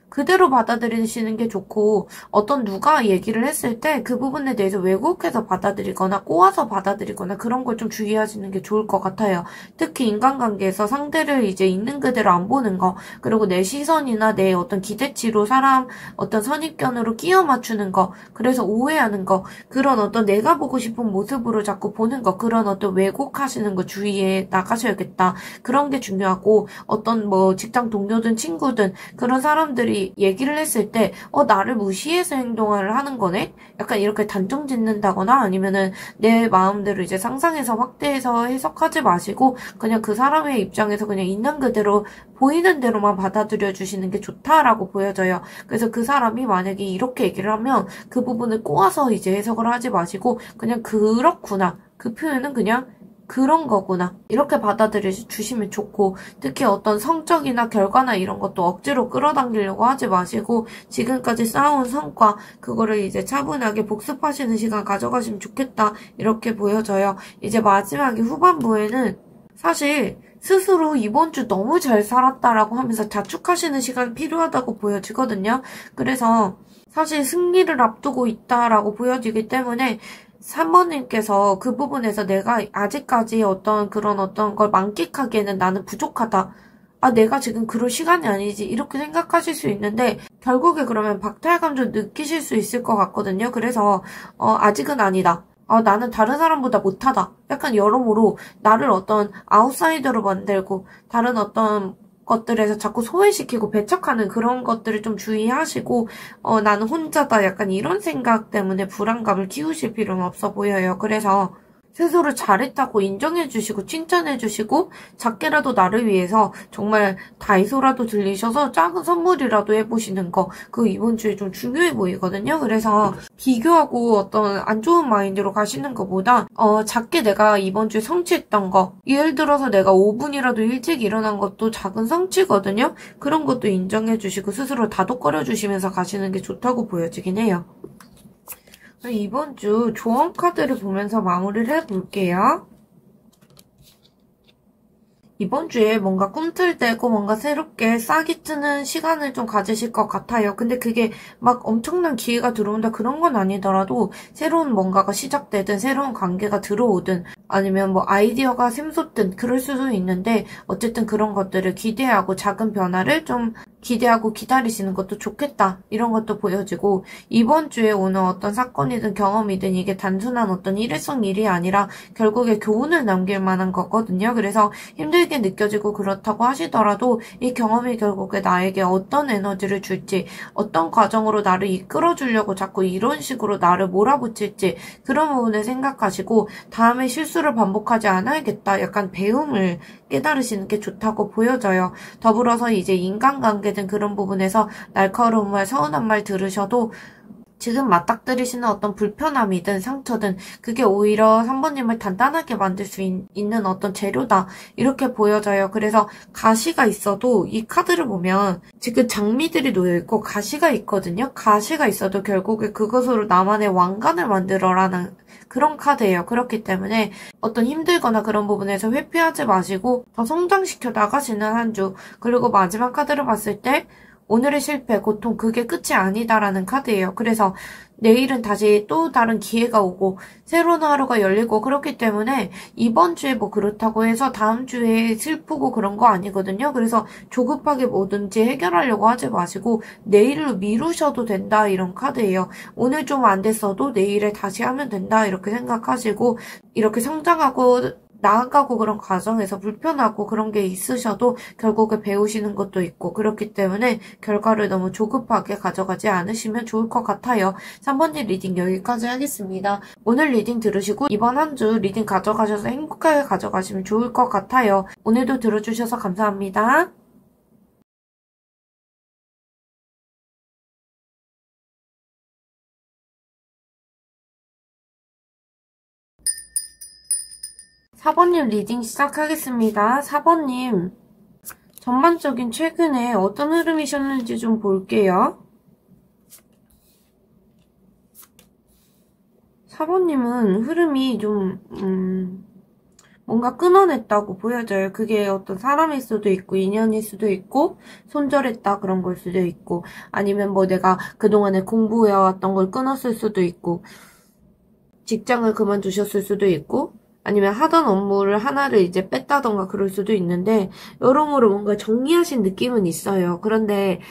A: 그대로 받아들이시는 게 좋고 어떤 누가 얘기를 했을 때 그 부분에 대해서 왜곡해서 받아들이거나 꼬아서 받아들이거나 그런 걸 좀 주의하시는 게 좋을 것 같아요. 특히 인간관계에서 상대를 이제 있는 그대로 안 보는 거, 그리고 내 시선이나 내 어떤 기대치로 사람 어떤 선입견으로 끼워 맞추는 거, 그래서 오해하는 거, 그런 어떤 내가 보고 싶은 모습으로 자꾸 보는 거, 그런 어떤 왜곡하시는 거 주의해 나가셔야겠다. 그런 게 중요하고 어떤 뭐 직장 동료든 친구든 그런 사람들이 얘기를 했을 때 나를 무시해서 행동을 하는 거네? 약간 이렇게 단정 짓는다거나 아니면은 내 마음대로 이제 상상해서 확대해서 해석하지 마시고 그냥 그 사람의 입장에서 그냥 있는 그대로 보이는 대로만 받아들여 주시는 게 좋다라고 보여져요. 그래서 그 사람이 만약에 이렇게 얘기를 하면 그 부분을 꼬아서 이제 해석을 하지 마시고 그냥 그렇구나. 그 표현은 그냥 그런 거구나. 이렇게 받아들여 주시면 좋고, 특히 어떤 성적이나 결과나 이런 것도 억지로 끌어당기려고 하지 마시고, 지금까지 쌓아온 성과, 그거를 이제 차분하게 복습하시는 시간 가져가시면 좋겠다. 이렇게 보여져요. 이제 마지막에 후반부에는 사실 스스로 이번 주 너무 잘 살았다라고 하면서 자축하시는 시간이 필요하다고 보여지거든요. 그래서 사실 승리를 앞두고 있다라고 보여지기 때문에 3번님께서 그 부분에서 내가 아직까지 그런 어떤 걸 만끽하기에는 나는 부족하다. 아, 내가 지금 그럴 시간이 아니지. 이렇게 생각하실 수 있는데, 결국에 그러면 박탈감 좀 느끼실 수 있을 것 같거든요. 그래서, 아직은 아니다. 나는 다른 사람보다 못하다. 약간 여러모로 나를 어떤 아웃사이더로 만들고, 다른 어떤 것들에서 자꾸 소외시키고 배척하는 그런 것들을 좀 주의하시고, 나는 혼자다. 약간 이런 생각 때문에 불안감을 키우실 필요는 없어 보여요. 그래서 스스로 잘했다고 인정해주시고 칭찬해주시고 작게라도 나를 위해서 정말 다이소라도 들리셔서 작은 선물이라도 해보시는 거 그거 이번 주에 좀 중요해 보이거든요. 그래서 비교하고 어떤 안 좋은 마인드로 가시는 것보다 작게 내가 이번 주에 성취했던 거 예를 들어서 내가 5분이라도 일찍 일어난 것도 작은 성취거든요. 그런 것도 인정해주시고 스스로 다독거려주시면서 가시는 게 좋다고 보여지긴 해요. 이번 주 조언 카드를 보면서 마무리를 해볼게요. 이번 주에 뭔가 꿈틀대고 뭔가 새롭게 싹이 트는 시간을 좀 가지실 것 같아요. 근데 그게 막 엄청난 기회가 들어온다 그런 건 아니더라도 새로운 뭔가가 시작되든 새로운 관계가 들어오든 아니면 뭐 아이디어가 샘솟든 그럴 수도 있는데 어쨌든 그런 것들을 기대하고 작은 변화를 좀 기대하고 기다리시는 것도 좋겠다. 이런 것도 보여지고 이번 주에 오는 어떤 사건이든 경험이든 이게 단순한 어떤 일회성 일이 아니라 결국에 교훈을 남길 만한 거거든요. 그래서 힘들게 느껴지고 그렇다고 하시더라도 이 경험이 결국에 나에게 어떤 에너지를 줄지 어떤 과정으로 나를 이끌어주려고 자꾸 이런 식으로 나를 몰아붙일지 그런 부분을 생각하시고 다음에 실수를 반복하지 않아야겠다. 약간 배움을 깨달으시는 게 좋다고 보여져요. 더불어서 이제 인간관계든 그런 부분에서 날카로운 말, 서운한 말 들으셔도 지금 맞닥뜨리시는 어떤 불편함이든 상처든 그게 오히려 3번님을 단단하게 만들 수 있는 어떤 재료다. 이렇게 보여져요. 그래서 가시가 있어도 이 카드를 보면 지금 장미들이 놓여있고 가시가 있거든요. 가시가 있어도 결국에 그것으로 나만의 왕관을 만들어라는 그런 카드예요. 그렇기 때문에 어떤 힘들거나 그런 부분에서 회피하지 마시고 더 성장시켜 나가시는 한 주. 그리고 마지막 카드를 봤을 때 오늘의 실패, 고통, 그게 끝이 아니다라는 카드예요. 그래서 내일은 다시 또 다른 기회가 오고 새로운 하루가 열리고 그렇기 때문에 이번 주에 뭐 그렇다고 해서 다음 주에 슬프고 그런 거 아니거든요. 그래서 조급하게 뭐든지 해결하려고 하지 마시고 내일로 미루셔도 된다 이런 카드예요. 오늘 좀 안 됐어도 내일에 다시 하면 된다 이렇게 생각하시고 이렇게 성장하고 나아가고 그런 과정에서 불편하고 그런 게 있으셔도 결국에 배우시는 것도 있고 그렇기 때문에 결과를 너무 조급하게 가져가지 않으시면 좋을 것 같아요. 3번님 리딩 여기까지 하겠습니다. 오늘 리딩 들으시고 이번 한 주 리딩 가져가셔서 행복하게 가져가시면 좋을 것 같아요. 오늘도 들어주셔서 감사합니다. 4번님 리딩 시작하겠습니다. 4번님, 전반적인 최근에 어떤 흐름이셨는지 좀 볼게요. 4번님은 흐름이 좀, 뭔가 끊어냈다고 보여져요. 그게 어떤 사람일 수도 있고, 인연일 수도 있고, 손절했다 그런 걸 수도 있고, 아니면 뭐 내가 그동안에 공부해왔던 걸 끊었을 수도 있고, 직장을 그만두셨을 수도 있고, 아니면 하던 업무를 하나를 이제 뺐다던가 그럴 수도 있는데, 여러모로 뭔가 정리하신 느낌은 있어요. 그런데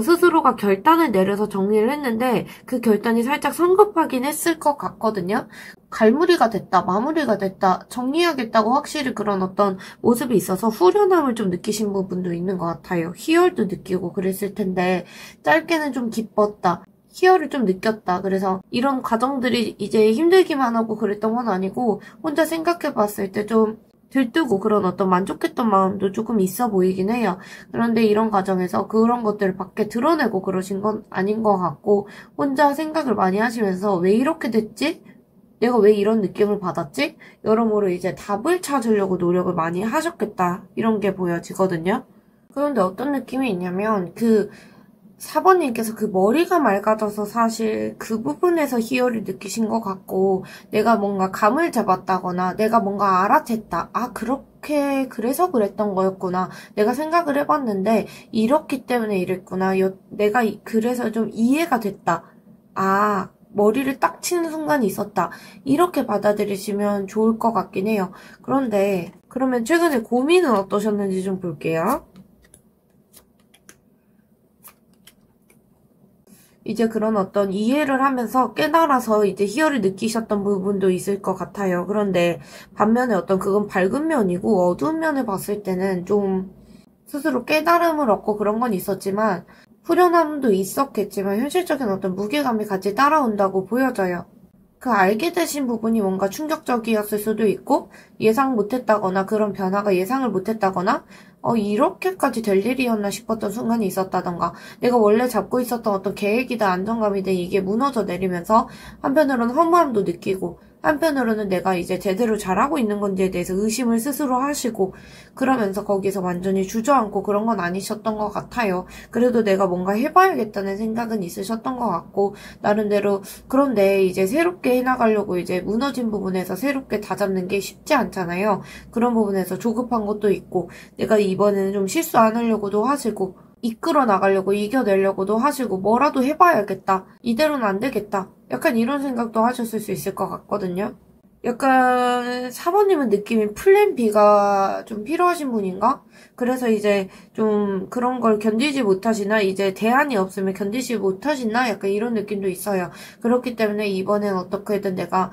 A: 스스로가 결단을 내려서 정리를 했는데 그 결단이 살짝 성급하긴 했을 것 같거든요. 갈무리가 됐다, 마무리가 됐다, 정리하겠다고 확실히 그런 어떤 모습이 있어서 후련함을 좀 느끼신 부분도 있는 것 같아요. 희열도 느끼고 그랬을 텐데 짧게는 좀 기뻤다. 희열을 좀 느꼈다. 그래서 이런 과정들이 이제 힘들기만 하고 그랬던 건 아니고 혼자 생각해 봤을 때 좀 들뜨고 그런 어떤 만족했던 마음도 조금 있어 보이긴 해요. 그런데 이런 과정에서 그런 것들을 밖에 드러내고 그러신 건 아닌 것 같고 혼자 생각을 많이 하시면서 왜 이렇게 됐지? 내가 왜 이런 느낌을 받았지? 여러모로 이제 답을 찾으려고 노력을 많이 하셨겠다. 이런 게 보여지거든요. 그런데 어떤 느낌이 있냐면 4번님께서 그 머리가 맑아져서 사실 그 부분에서 희열을 느끼신 것 같고 내가 뭔가 감을 잡았다거나 내가 뭔가 알아챘다. 아, 그래서 그랬던 거였구나. 내가 생각을 해봤는데 이렇기 때문에 이랬구나. 내가 그래서 좀 이해가 됐다. 아, 머리를 딱 치는 순간이 있었다. 이렇게 받아들이시면 좋을 것 같긴 해요. 그런데 그러면 최근에 고민은 어떠셨는지 좀 볼게요. 이제 그런 어떤 이해를 하면서 깨달아서 이제 희열을 느끼셨던 부분도 있을 것 같아요. 그런데 반면에 어떤 그건 밝은 면이고 어두운 면을 봤을 때는 좀 스스로 깨달음을 얻고 그런 건 있었지만 후련함도 있었겠지만 현실적인 어떤 무게감이 같이 따라온다고 보여져요. 그 알게 되신 부분이 뭔가 충격적이었을 수도 있고 예상 못했다거나 그런 변화가 예상을 못했다거나 이렇게까지 될 일이었나 싶었던 순간이 있었다던가 내가 원래 잡고 있었던 어떤 계획이든 안정감이든 이게 무너져 내리면서 한편으로는 허무함도 느끼고 한편으로는 내가 이제 제대로 잘하고 있는 건지에 대해서 의심을 스스로 하시고 그러면서 거기서 완전히 주저앉고 그런 건 아니셨던 것 같아요. 그래도 내가 뭔가 해봐야겠다는 생각은 있으셨던 것 같고 나름대로 그런데 이제 새롭게 해나가려고 이제 무너진 부분에서 새롭게 다잡는 게 쉽지 않잖아요. 그런 부분에서 조급한 것도 있고 내가 이번에는 좀 실수 안 하려고도 하시고 이끌어 나가려고 이겨내려고도 하시고 뭐라도 해봐야겠다. 이대로는 안 되겠다. 약간 이런 생각도 하셨을 수 있을 것 같거든요. 약간 사모님은 느낌이 플랜 B가 좀 필요하신 분인가? 그래서 이제 좀 그런 걸 견디지 못하시나? 이제 대안이 없으면 견디지 못하시나? 약간 이런 느낌도 있어요. 그렇기 때문에 이번엔 어떻게든 내가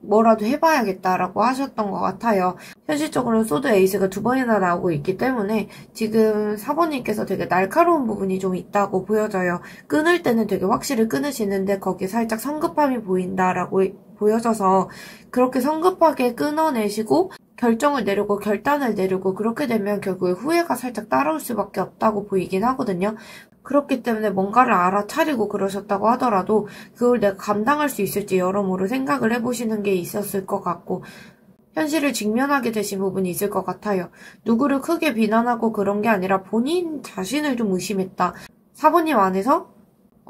A: 뭐라도 해봐야겠다라고 하셨던 것 같아요. 현실적으로는 소드 에이스가 2번이나 나오고 있기 때문에 지금 사모님께서 되게 날카로운 부분이 좀 있다고 보여져요. 끊을 때는 되게 확실히 끊으시는데 거기에 살짝 성급함이 보인다라고 보여져서 그렇게 성급하게 끊어내시고 결정을 내리고 결단을 내리고 그렇게 되면 결국에 후회가 살짝 따라올 수밖에 없다고 보이긴 하거든요. 그렇기 때문에 뭔가를 알아차리고 그러셨다고 하더라도 그걸 내가 감당할 수 있을지 여러모로 생각을 해보시는 게 있었을 것 같고 현실을 직면하게 되신 부분이 있을 것 같아요. 누구를 크게 비난하고 그런 게 아니라 본인 자신을 좀 의심했다. 사부님 안에서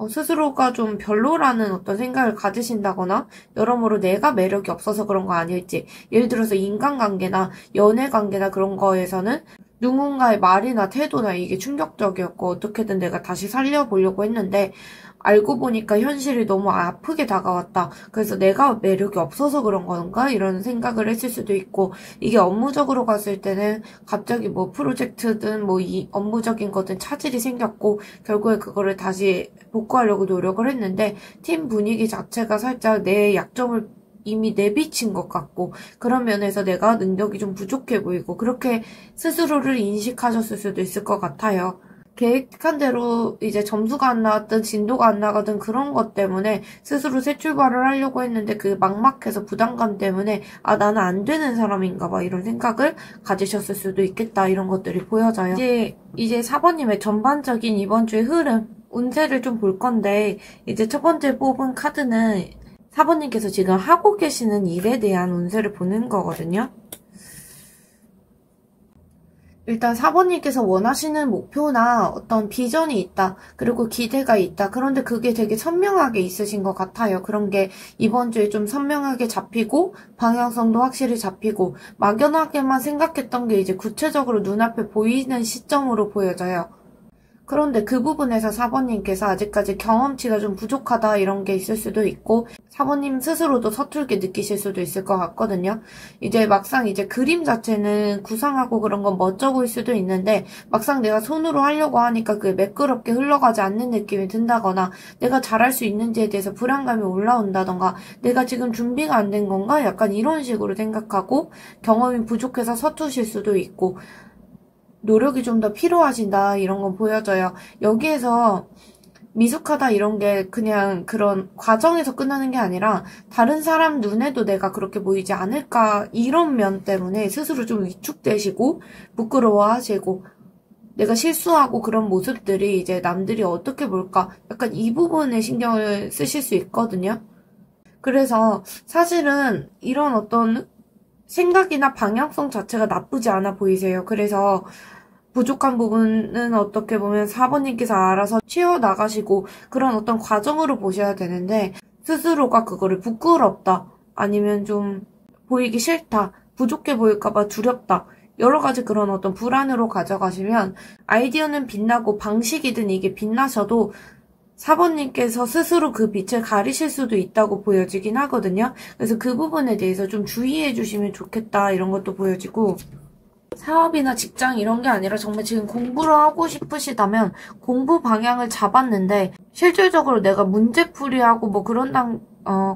A: 스스로가 좀 별로라는 어떤 생각을 가지신다거나 여러모로 내가 매력이 없어서 그런 거 아닐지 예를 들어서 인간관계나 연애관계나 그런 거에서는 누군가의 말이나 태도나 이게 충격적이었고 어떻게든 내가 다시 살려보려고 했는데 알고 보니까 현실이 너무 아프게 다가왔다. 그래서 내가 매력이 없어서 그런 건가? 이런 생각을 했을 수도 있고 이게 업무적으로 갔을 때는 갑자기 뭐 프로젝트든 뭐 이 업무적인 거든 차질이 생겼고 결국에 그거를 다시 복구하려고 노력을 했는데 팀 분위기 자체가 살짝 내 약점을 이미 내비친 것 같고 그런 면에서 내가 능력이 좀 부족해 보이고 그렇게 스스로를 인식하셨을 수도 있을 것 같아요. 계획한 대로 이제 점수가 안 나왔든 진도가 안 나가든 그런 것 때문에 스스로 새 출발을 하려고 했는데 그 막막해서 부담감 때문에 아 나는 안 되는 사람인가 봐 이런 생각을 가지셨을 수도 있겠다 이런 것들이 보여져요. 이제 4번님의 전반적인 이번 주의 흐름 운세를 좀 볼 건데 이제 첫 번째 뽑은 카드는 4번님께서 지금 하고 계시는 일에 대한 운세를 보는 거거든요. 일단 사번님께서 원하시는 목표나 어떤 비전이 있다. 그리고 기대가 있다. 그런데 그게 되게 선명하게 있으신 것 같아요. 그런 게 이번 주에 좀 선명하게 잡히고 방향성도 확실히 잡히고 막연하게만 생각했던 게 이제 구체적으로 눈앞에 보이는 시점으로 보여져요. 그런데 그 부분에서 사번님께서 아직까지 경험치가 좀 부족하다 이런 게 있을 수도 있고 사번님 스스로도 서툴게 느끼실 수도 있을 것 같거든요. 이제 막상 이제 그림 자체는 구상하고 그런 건 멋져 보일 수도 있는데 막상 내가 손으로 하려고 하니까 그게 매끄럽게 흘러가지 않는 느낌이 든다거나 내가 잘할 수 있는지에 대해서 불안감이 올라온다던가 내가 지금 준비가 안 된 건가? 약간 이런 식으로 생각하고 경험이 부족해서 서투실 수도 있고 노력이 좀 더 필요하신다 이런 건 보여져요. 여기에서 미숙하다 이런 게 그냥 그런 과정에서 끝나는 게 아니라 다른 사람 눈에도 내가 그렇게 보이지 않을까 이런 면 때문에 스스로 좀 위축되시고 부끄러워하시고 내가 실수하고 그런 모습들이 이제 남들이 어떻게 볼까 약간 이 부분에 신경을 쓰실 수 있거든요. 그래서 사실은 이런 어떤 생각이나 방향성 자체가 나쁘지 않아 보이세요. 그래서 부족한 부분은 어떻게 보면 사번님께서 알아서 채워나가시고 그런 어떤 과정으로 보셔야 되는데 스스로가 그거를 부끄럽다 아니면 좀 보이기 싫다 부족해 보일까봐 두렵다 여러 가지 그런 어떤 불안으로 가져가시면 아이디어는 빛나고 방식이든 이게 빛나셔도 사번님께서 스스로 그 빛을 가리실 수도 있다고 보여지긴 하거든요. 그래서 그 부분에 대해서 좀 주의해 주시면 좋겠다 이런 것도 보여지고 사업이나 직장 이런 게 아니라 정말 지금 공부를 하고 싶으시다면 공부 방향을 잡았는데 실질적으로 내가 문제풀이하고 뭐 그런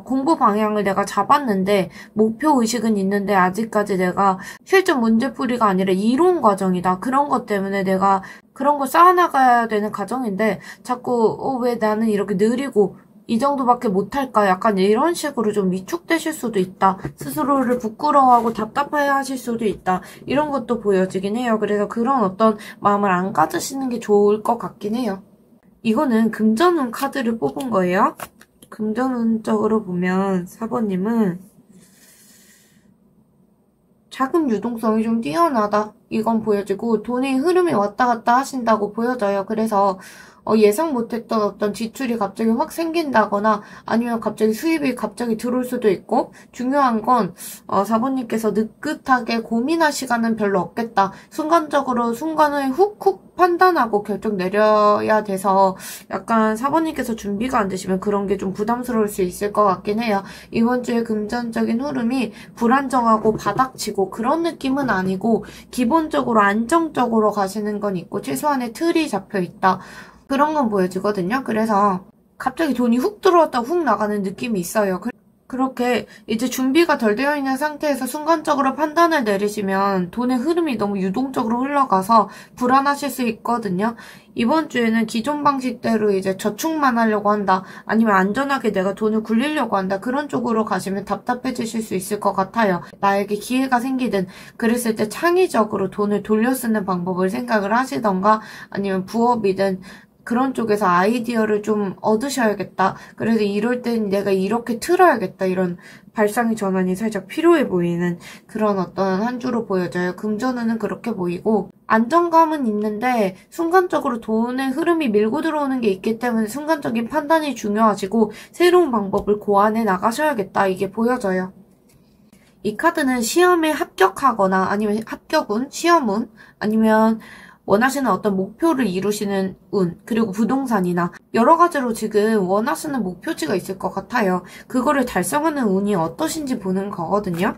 A: 공부 방향을 내가 잡았는데 목표 의식은 있는데 아직까지 내가 실전 문제풀이가 아니라 이론 과정이다. 그런 것 때문에 내가 그런 걸 쌓아나가야 되는 과정인데 자꾸 왜 나는 이렇게 느리고 이 정도밖에 못할까? 약간 이런 식으로 좀 위축되실 수도 있다. 스스로를 부끄러워하고 답답해 하실 수도 있다. 이런 것도 보여지긴 해요. 그래서 그런 어떤 마음을 안 가지시는 게 좋을 것 같긴 해요. 이거는 금전운 카드를 뽑은 거예요. 금전운적으로 보면 사번님은 자금 유동성이 좀 뛰어나다. 이건 보여지고 돈의 흐름이 왔다 갔다 하신다고 보여져요. 그래서 예상 못했던 어떤 지출이 갑자기 확 생긴다거나 아니면 갑자기 수입이 갑자기 들어올 수도 있고 중요한 건 사부님께서 느긋하게 고민할 시간은 별로 없겠다. 순간에 훅훅 판단하고 결정 내려야 돼서 약간 사부님께서 준비가 안 되시면 그런 게 좀 부담스러울 수 있을 것 같긴 해요. 이번 주에 금전적인 흐름이 불안정하고 바닥치고 그런 느낌은 아니고 기본적으로 안정적으로 가시는 건 있고 최소한의 틀이 잡혀 있다. 그런 건 보여지거든요. 그래서 갑자기 돈이 훅 들어왔다 훅 나가는 느낌이 있어요. 그렇게 이제 준비가 덜 되어 있는 상태에서 순간적으로 판단을 내리시면 돈의 흐름이 너무 유동적으로 흘러가서 불안하실 수 있거든요. 이번 주에는 기존 방식대로 이제 저축만 하려고 한다. 아니면 안전하게 내가 돈을 굴리려고 한다. 그런 쪽으로 가시면 답답해지실 수 있을 것 같아요. 나에게 기회가 생기든 그랬을 때 창의적으로 돈을 돌려 쓰는 방법을 생각을 하시던가 아니면 부업이든 그런 쪽에서 아이디어를 좀 얻으셔야겠다. 그래서 이럴 땐 내가 이렇게 틀어야겠다. 이런 발상의 전환이 살짝 필요해 보이는 그런 어떤 한 주로 보여져요. 금전운은 그렇게 보이고 안정감은 있는데 순간적으로 돈의 흐름이 밀고 들어오는 게 있기 때문에 순간적인 판단이 중요하시고 새로운 방법을 고안해 나가셔야겠다. 이게 보여져요. 이 카드는 시험에 합격하거나 아니면 합격운, 시험운 아니면 원하시는 어떤 목표를 이루시는 운, 그리고 부동산이나 여러 가지로 지금 원하시는 목표치가 있을 것 같아요. 그거를 달성하는 운이 어떠신지 보는 거거든요.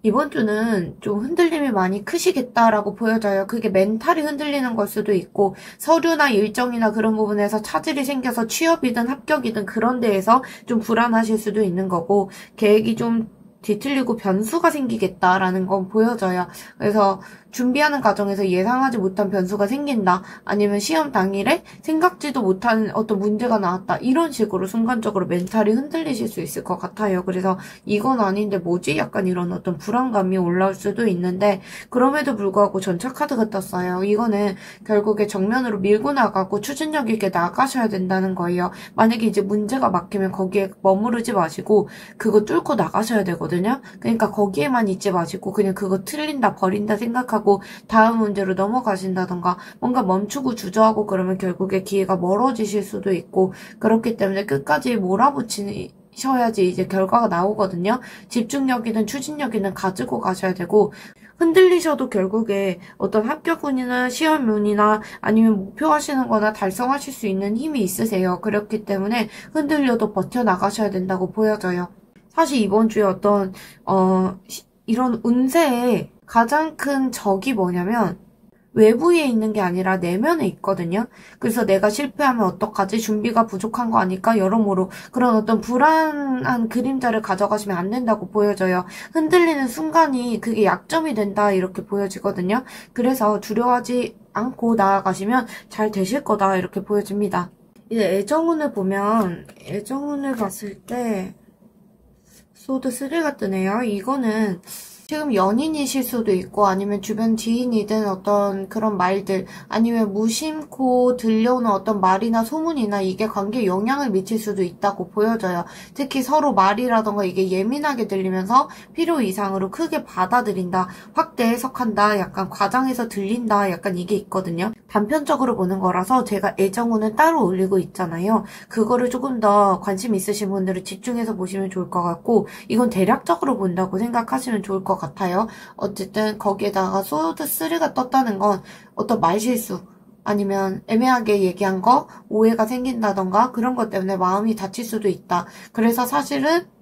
A: 이번 주는 좀 흔들림이 많이 크시겠다라고 보여져요. 그게 멘탈이 흔들리는 걸 수도 있고 서류나 일정이나 그런 부분에서 차질이 생겨서 취업이든 합격이든 그런 데에서 좀 불안하실 수도 있는 거고 계획이 좀 뒤틀리고 변수가 생기겠다라는 건 보여져요. 그래서 준비하는 과정에서 예상하지 못한 변수가 생긴다. 아니면 시험 당일에 생각지도 못한 어떤 문제가 나왔다. 이런 식으로 순간적으로 멘탈이 흔들리실 수 있을 것 같아요. 그래서 이건 아닌데 뭐지? 약간 이런 어떤 불안감이 올라올 수도 있는데 그럼에도 불구하고 전차 카드가 떴어요. 이거는 결국에 정면으로 밀고 나가고 추진력 있게 나가셔야 된다는 거예요. 만약에 이제 문제가 막히면 거기에 머무르지 마시고 그거 뚫고 나가셔야 되거든요. 그러니까 거기에만 있지 마시고 그냥 그거 틀린다 버린다 생각하고 다음 문제로 넘어가신다던가 뭔가 멈추고 주저하고 그러면 결국에 기회가 멀어지실 수도 있고 그렇기 때문에 끝까지 몰아붙이셔야지 이제 결과가 나오거든요. 집중력이든 추진력이든 가지고 가셔야 되고 흔들리셔도 결국에 어떤 합격운이나 시험운이나 아니면 목표하시는 거나 달성하실 수 있는 힘이 있으세요. 그렇기 때문에 흔들려도 버텨나가셔야 된다고 보여져요. 사실 이번 주에 어떤 이런 운세에 가장 큰 적이 뭐냐면 외부에 있는 게 아니라 내면에 있거든요. 그래서 내가 실패하면 어떡하지? 준비가 부족한 거 아닐까? 여러모로 그런 어떤 불안한 그림자를 가져가시면 안 된다고 보여져요. 흔들리는 순간이 그게 약점이 된다 이렇게 보여지거든요. 그래서 두려워하지 않고 나아가시면 잘 되실 거다 이렇게 보여집니다. 이제 애정운을 보면 애정운을 봤을 때 소드 3가 뜨네요. 이거는 지금 연인이실 수도 있고 아니면 주변 지인이든 어떤 그런 말들 아니면 무심코 들려오는 어떤 말이나 소문이나 이게 관계에 영향을 미칠 수도 있다고 보여져요. 특히 서로 말이라던가 이게 예민하게 들리면서 필요 이상으로 크게 받아들인다, 확대 해석한다, 약간 과장해서 들린다, 약간 이게 있거든요. 단편적으로 보는 거라서 제가 애정운은 따로 올리고 있잖아요. 그거를 조금 더 관심 있으신 분들은 집중해서 보시면 좋을 것 같고 이건 대략적으로 본다고 생각하시면 좋을 것 같아요. 어쨌든 거기에다가 소드 3가 떴다는 건 어떤 말실수 아니면 애매하게 얘기한 거 오해가 생긴다던가 그런 것 때문에 마음이 다칠 수도 있다. 그래서 사실은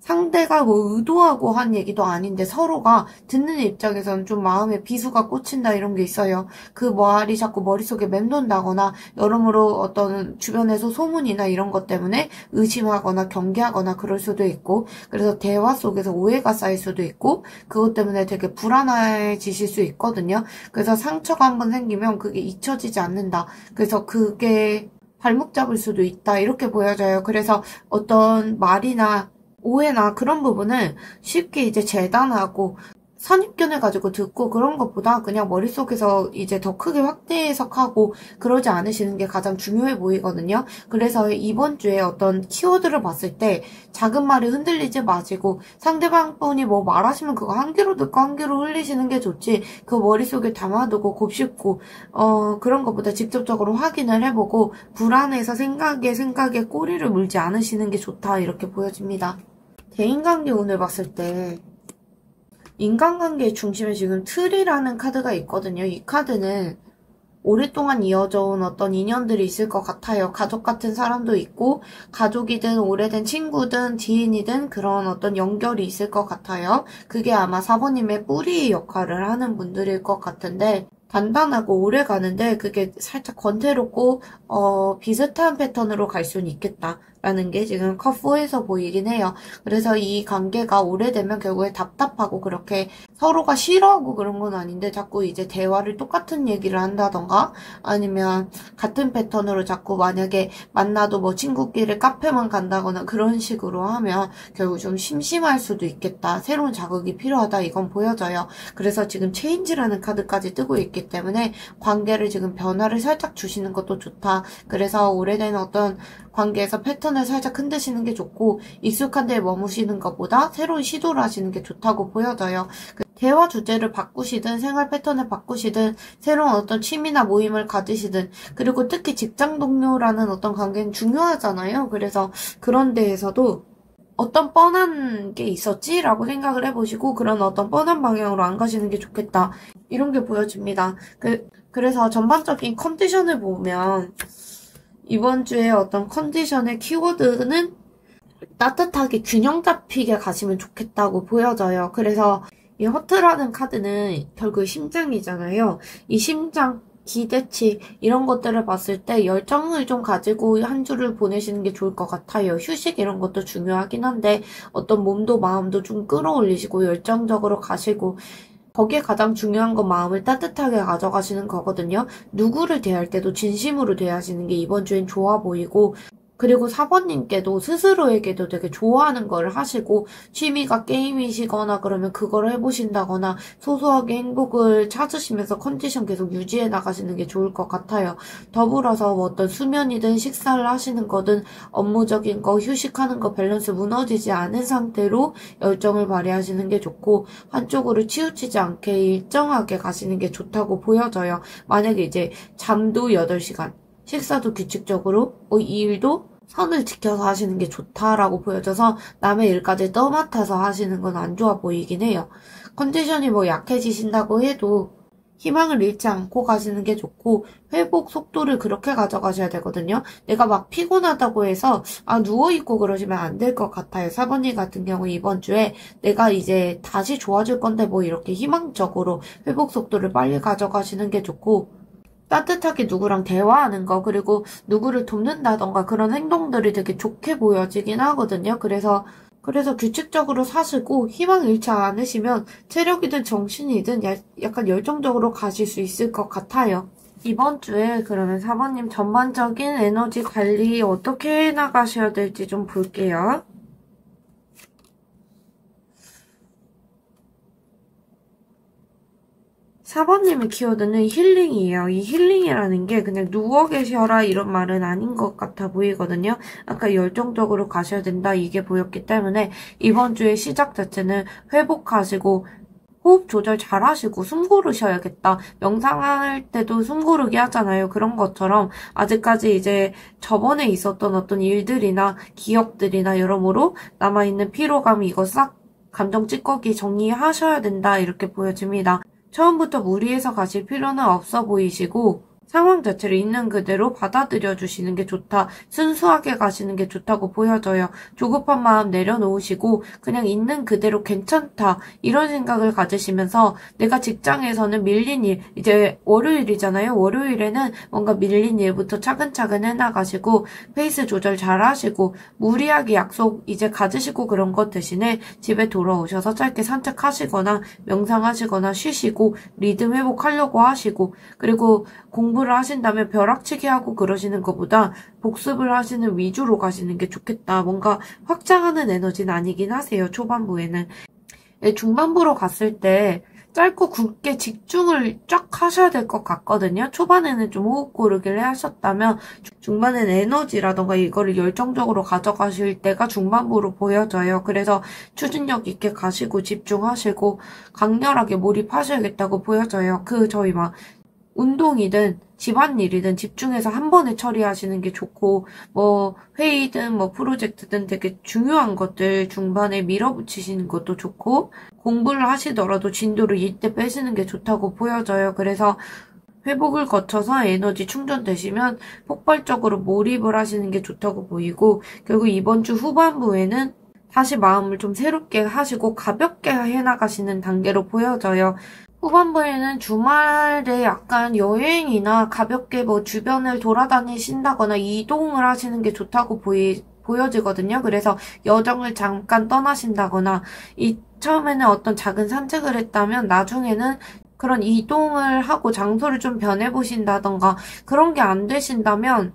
A: 상대가 뭐 의도하고 한 얘기도 아닌데 서로가 듣는 입장에서는 좀 마음에 비수가 꽂힌다 이런 게 있어요. 그 말이 자꾸 머릿속에 맴돈다거나 여러모로 어떤 주변에서 소문이나 이런 것 때문에 의심하거나 경계하거나 그럴 수도 있고 그래서 대화 속에서 오해가 쌓일 수도 있고 그것 때문에 되게 불안해지실 수 있거든요. 그래서 상처가 한번 생기면 그게 잊혀지지 않는다. 그래서 그게 발목 잡을 수도 있다 이렇게 보여져요. 그래서 어떤 말이나 오해나 그런 부분을 쉽게 이제 재단하고 선입견을 가지고 듣고 그런 것보다 그냥 머릿속에서 이제 더 크게 확대 해석하고 그러지 않으시는 게 가장 중요해 보이거든요. 그래서 이번 주에 어떤 키워드를 봤을 때 작은 말에 흔들리지 마시고 상대방 분이 뭐 말하시면 그거 한 귀로 듣고 한 귀로 흘리시는 게 좋지 그 머릿속에 담아두고 곱씹고 그런 것보다 직접적으로 확인을 해보고 불안해서 생각에 꼬리를 물지 않으시는 게 좋다 이렇게 보여집니다. 대인관계 운을 봤을 때 인간관계의 중심에 지금 틀이라는 카드가 있거든요. 이 카드는 오랫동안 이어져 온 어떤 인연들이 있을 것 같아요. 가족 같은 사람도 있고 가족이든 오래된 친구든 지인이든 그런 어떤 연결이 있을 것 같아요. 그게 아마 사모님의 뿌리 역할을 하는 분들일 것 같은데 단단하고 오래 가는데 그게 살짝 권태롭고 비슷한 패턴으로 갈 수는 있겠다라는 게 지금 컵4에서 보이긴 해요. 그래서 이 관계가 오래되면 결국에 답답하고 그렇게 서로가 싫어하고 그런 건 아닌데 자꾸 이제 대화를 똑같은 얘기를 한다던가 아니면 같은 패턴으로 자꾸 만약에 만나도 뭐 친구끼리 카페만 간다거나 그런 식으로 하면 결국 좀 심심할 수도 있겠다. 새로운 자극이 필요하다. 이건 보여져요. 그래서 지금 체인지라는 카드까지 뜨고 있기 때문에 관계를 지금 변화를 살짝 주시는 것도 좋다. 그래서 오래된 어떤 관계에서 패턴을 살짝 흔드시는 게 좋고 익숙한 데에 머무시는 것보다 새로운 시도를 하시는 게 좋다고 보여져요. 대화 주제를 바꾸시든 생활 패턴을 바꾸시든 새로운 어떤 취미나 모임을 가지시든 그리고 특히 직장 동료라는 어떤 관계는 중요하잖아요. 그래서 그런 데에서도 어떤 뻔한 게 있었지? 라고 생각을 해보시고 그런 어떤 뻔한 방향으로 안 가시는 게 좋겠다. 이런 게 보여집니다. 그래서 전반적인 컨디션을 보면 이번 주에 어떤 컨디션의 키워드는 따뜻하게 균형 잡히게 가시면 좋겠다고 보여져요. 그래서 이 허트라는 카드는 결국 심장이잖아요. 이 심장, 기대치 이런 것들을 봤을 때 열정을 좀 가지고 한 주를 보내시는 게 좋을 것 같아요. 휴식 이런 것도 중요하긴 한데 어떤 몸도 마음도 좀 끌어올리시고 열정적으로 가시고 거기에 가장 중요한 건 마음을 따뜻하게 가져가시는 거거든요. 누구를 대할 때도 진심으로 대하시는 게 이번 주엔 좋아 보이고, 그리고 4번님께도 스스로에게도 되게 좋아하는 걸 하시고, 취미가 게임이시거나 그러면 그걸 해보신다거나, 소소하게 행복을 찾으시면서 컨디션 계속 유지해 나가시는 게 좋을 것 같아요. 더불어서 뭐 어떤 수면이든 식사를 하시는 거든 업무적인 거, 휴식하는 거 밸런스 무너지지 않은 상태로 열정을 발휘하시는 게 좋고, 한쪽으로 치우치지 않게 일정하게 가시는 게 좋다고 보여져요. 만약에 이제 잠도 8시간, 식사도 규칙적으로, 이 일도 선을 지켜서 하시는 게 좋다라고 보여져서 남의 일까지 떠맡아서 하시는 건 안 좋아 보이긴 해요. 컨디션이 뭐 약해지신다고 해도 희망을 잃지 않고 가시는 게 좋고, 회복 속도를 그렇게 가져가셔야 되거든요. 내가 막 피곤하다고 해서 누워있고 그러시면 안 될 것 같아요. 4번님 같은 경우 이번 주에 내가 이제 다시 좋아질 건데 뭐 이렇게 희망적으로 회복 속도를 빨리 가져가시는 게 좋고, 따뜻하게 누구랑 대화하는 거, 그리고 누구를 돕는다던가 그런 행동들이 되게 좋게 보여지긴 하거든요. 그래서 규칙적으로 사시고 희망 잃지 않으시면 체력이든 정신이든 약간 열정적으로 가실 수 있을 것 같아요. 이번 주에 그러면 4번님 전반적인 에너지 관리 어떻게 해나가셔야 될지 좀 볼게요. 4번님의 키워드는 힐링이에요. 이 힐링이라는 게 그냥 누워 계셔라 이런 말은 아닌 것 같아 보이거든요. 아까 열정적으로 가셔야 된다 이게 보였기 때문에 이번 주의 시작 자체는 회복하시고 호흡 조절 잘 하시고 숨 고르셔야겠다. 명상할 때도 숨 고르기 하잖아요. 그런 것처럼 아직까지 이제 저번에 있었던 어떤 일들이나 기억들이나 여러모로 남아있는 피로감 이거 싹 감정 찌꺼기 정리하셔야 된다 이렇게 보여집니다. 처음부터 무리해서 가실 필요는 없어 보이시고 상황 자체를 있는 그대로 받아들여 주시는 게 좋다. 순수하게 가시는 게 좋다고 보여져요. 조급한 마음 내려놓으시고 그냥 있는 그대로 괜찮다. 이런 생각을 가지시면서 내가 직장에서는 밀린 일, 이제 월요일이잖아요. 월요일에는 뭔가 밀린 일부터 차근차근 해나가시고 페이스 조절 잘 하시고 무리하게 약속 이제 가지시고 그런 것 대신에 집에 돌아오셔서 짧게 산책하시거나 명상하시거나 쉬시고 리듬 회복하려고 하시고 그리고 공부를 하신다면 벼락치기 하고 그러시는 것보다 복습을 하시는 위주로 가시는 게 좋겠다. 뭔가 확장하는 에너지는 아니긴 하세요. 초반부에는. 중반부로 갔을 때 짧고 굵게 집중을 쫙 하셔야 될 것 같거든요. 초반에는 좀 호흡 고르기를 하셨다면 중반엔 에너지라던가 이거를 열정적으로 가져가실 때가 중반부로 보여져요. 그래서 추진력 있게 가시고 집중하시고 강렬하게 몰입하셔야겠다고 보여져요. 저희 막 운동이든 집안일이든 집중해서 한 번에 처리하시는 게 좋고 뭐 회의든 뭐 프로젝트든 되게 중요한 것들 중반에 밀어붙이시는 것도 좋고 공부를 하시더라도 진도를 이때 빼시는 게 좋다고 보여져요. 그래서 회복을 거쳐서 에너지 충전되시면 폭발적으로 몰입을 하시는 게 좋다고 보이고 결국 이번 주 후반부에는 다시 마음을 좀 새롭게 하시고 가볍게 해나가시는 단계로 보여져요. 후반부에는 주말에 약간 여행이나 가볍게 뭐 주변을 돌아다니신다거나 이동을 하시는 게 좋다고 보여지거든요. 그래서 여정을 잠깐 떠나신다거나 처음에는 어떤 작은 산책을 했다면 나중에는 그런 이동을 하고 장소를 좀 변해보신다던가 그런 게 안 되신다면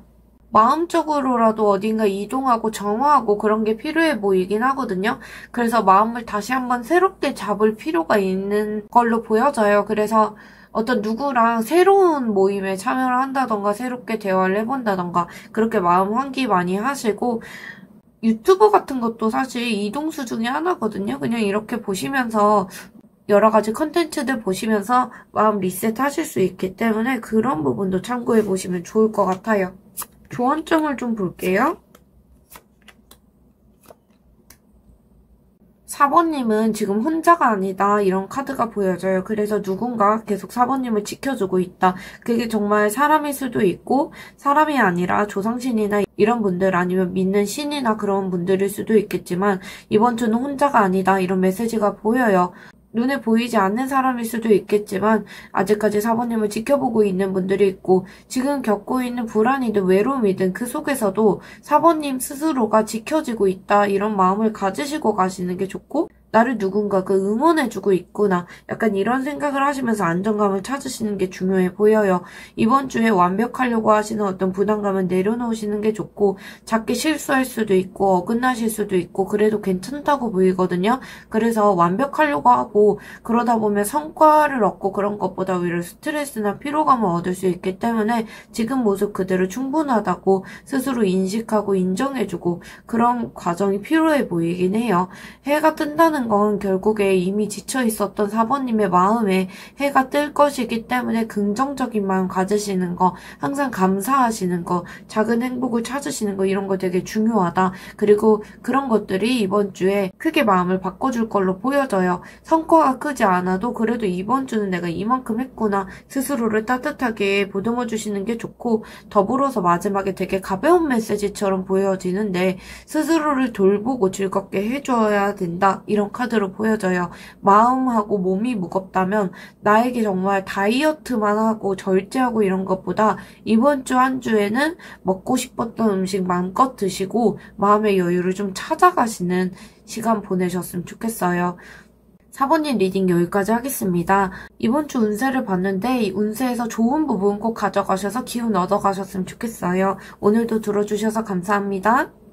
A: 마음적으로라도 어딘가 이동하고 정화하고 그런 게 필요해 보이긴 하거든요. 그래서 마음을 다시 한번 새롭게 잡을 필요가 있는 걸로 보여져요. 그래서 어떤 누구랑 새로운 모임에 참여를 한다던가 새롭게 대화를 해본다던가 그렇게 마음 환기 많이 하시고 유튜브 같은 것도 사실 이동수 중에 하나거든요. 그냥 이렇게 보시면서 여러 가지 컨텐츠들 보시면서 마음 리셋 하실 수 있기 때문에 그런 부분도 참고해 보시면 좋을 것 같아요. 조언점을 좀 볼게요. 4번님은 지금 혼자가 아니다 이런 카드가 보여져요. 그래서 누군가 계속 4번님을 지켜주고 있다. 그게 정말 사람일 수도 있고 사람이 아니라 조상신이나 이런 분들 아니면 믿는 신이나 그런 분들일 수도 있겠지만 이번 주는 혼자가 아니다 이런 메시지가 보여요. 눈에 보이지 않는 사람일 수도 있겠지만 아직까지 4번님을 지켜보고 있는 분들이 있고 지금 겪고 있는 불안이든 외로움이든 그 속에서도 4번님 스스로가 지켜지고 있다 이런 마음을 가지시고 가시는 게 좋고 나를 누군가가 응원해주고 있구나. 약간 이런 생각을 하시면서 안정감을 찾으시는 게 중요해 보여요. 이번 주에 완벽하려고 하시는 어떤 부담감은 내려놓으시는 게 좋고, 작게 실수할 수도 있고, 어긋나실 수도 있고, 그래도 괜찮다고 보이거든요. 그래서 완벽하려고 하고, 그러다 보면 성과를 얻고 그런 것보다 오히려 스트레스나 피로감을 얻을 수 있기 때문에 지금 모습 그대로 충분하다고 스스로 인식하고 인정해주고 그런 과정이 필요해 보이긴 해요. 해가 뜬다는 건 결국에 이미 지쳐 있었던 사모님의 마음에 해가 뜰 것이기 때문에 긍정적인 마음 가지시는 거, 항상 감사하시는 거, 작은 행복을 찾으시는 거 이런 거 되게 중요하다. 그리고 그런 것들이 이번 주에 크게 마음을 바꿔줄 걸로 보여져요. 성과가 크지 않아도 그래도 이번 주는 내가 이만큼 했구나. 스스로를 따뜻하게 보듬어 주시는 게 좋고, 더불어서 마지막에 되게 가벼운 메시지처럼 보여지는데 스스로를 돌보고 즐겁게 해줘야 된다. 이런 카드로 보여져요. 마음하고 몸이 무겁다면 나에게 정말 다이어트만 하고 절제하고 이런 것보다 이번 주 한 주에는 먹고 싶었던 음식 마음껏 드시고 마음의 여유를 좀 찾아가시는 시간 보내셨으면 좋겠어요. 사번님 리딩 여기까지 하겠습니다. 이번 주 운세를 봤는데 이 운세에서 좋은 부분 꼭 가져가셔서 기운 얻어가셨으면 좋겠어요. 오늘도 들어주셔서 감사합니다.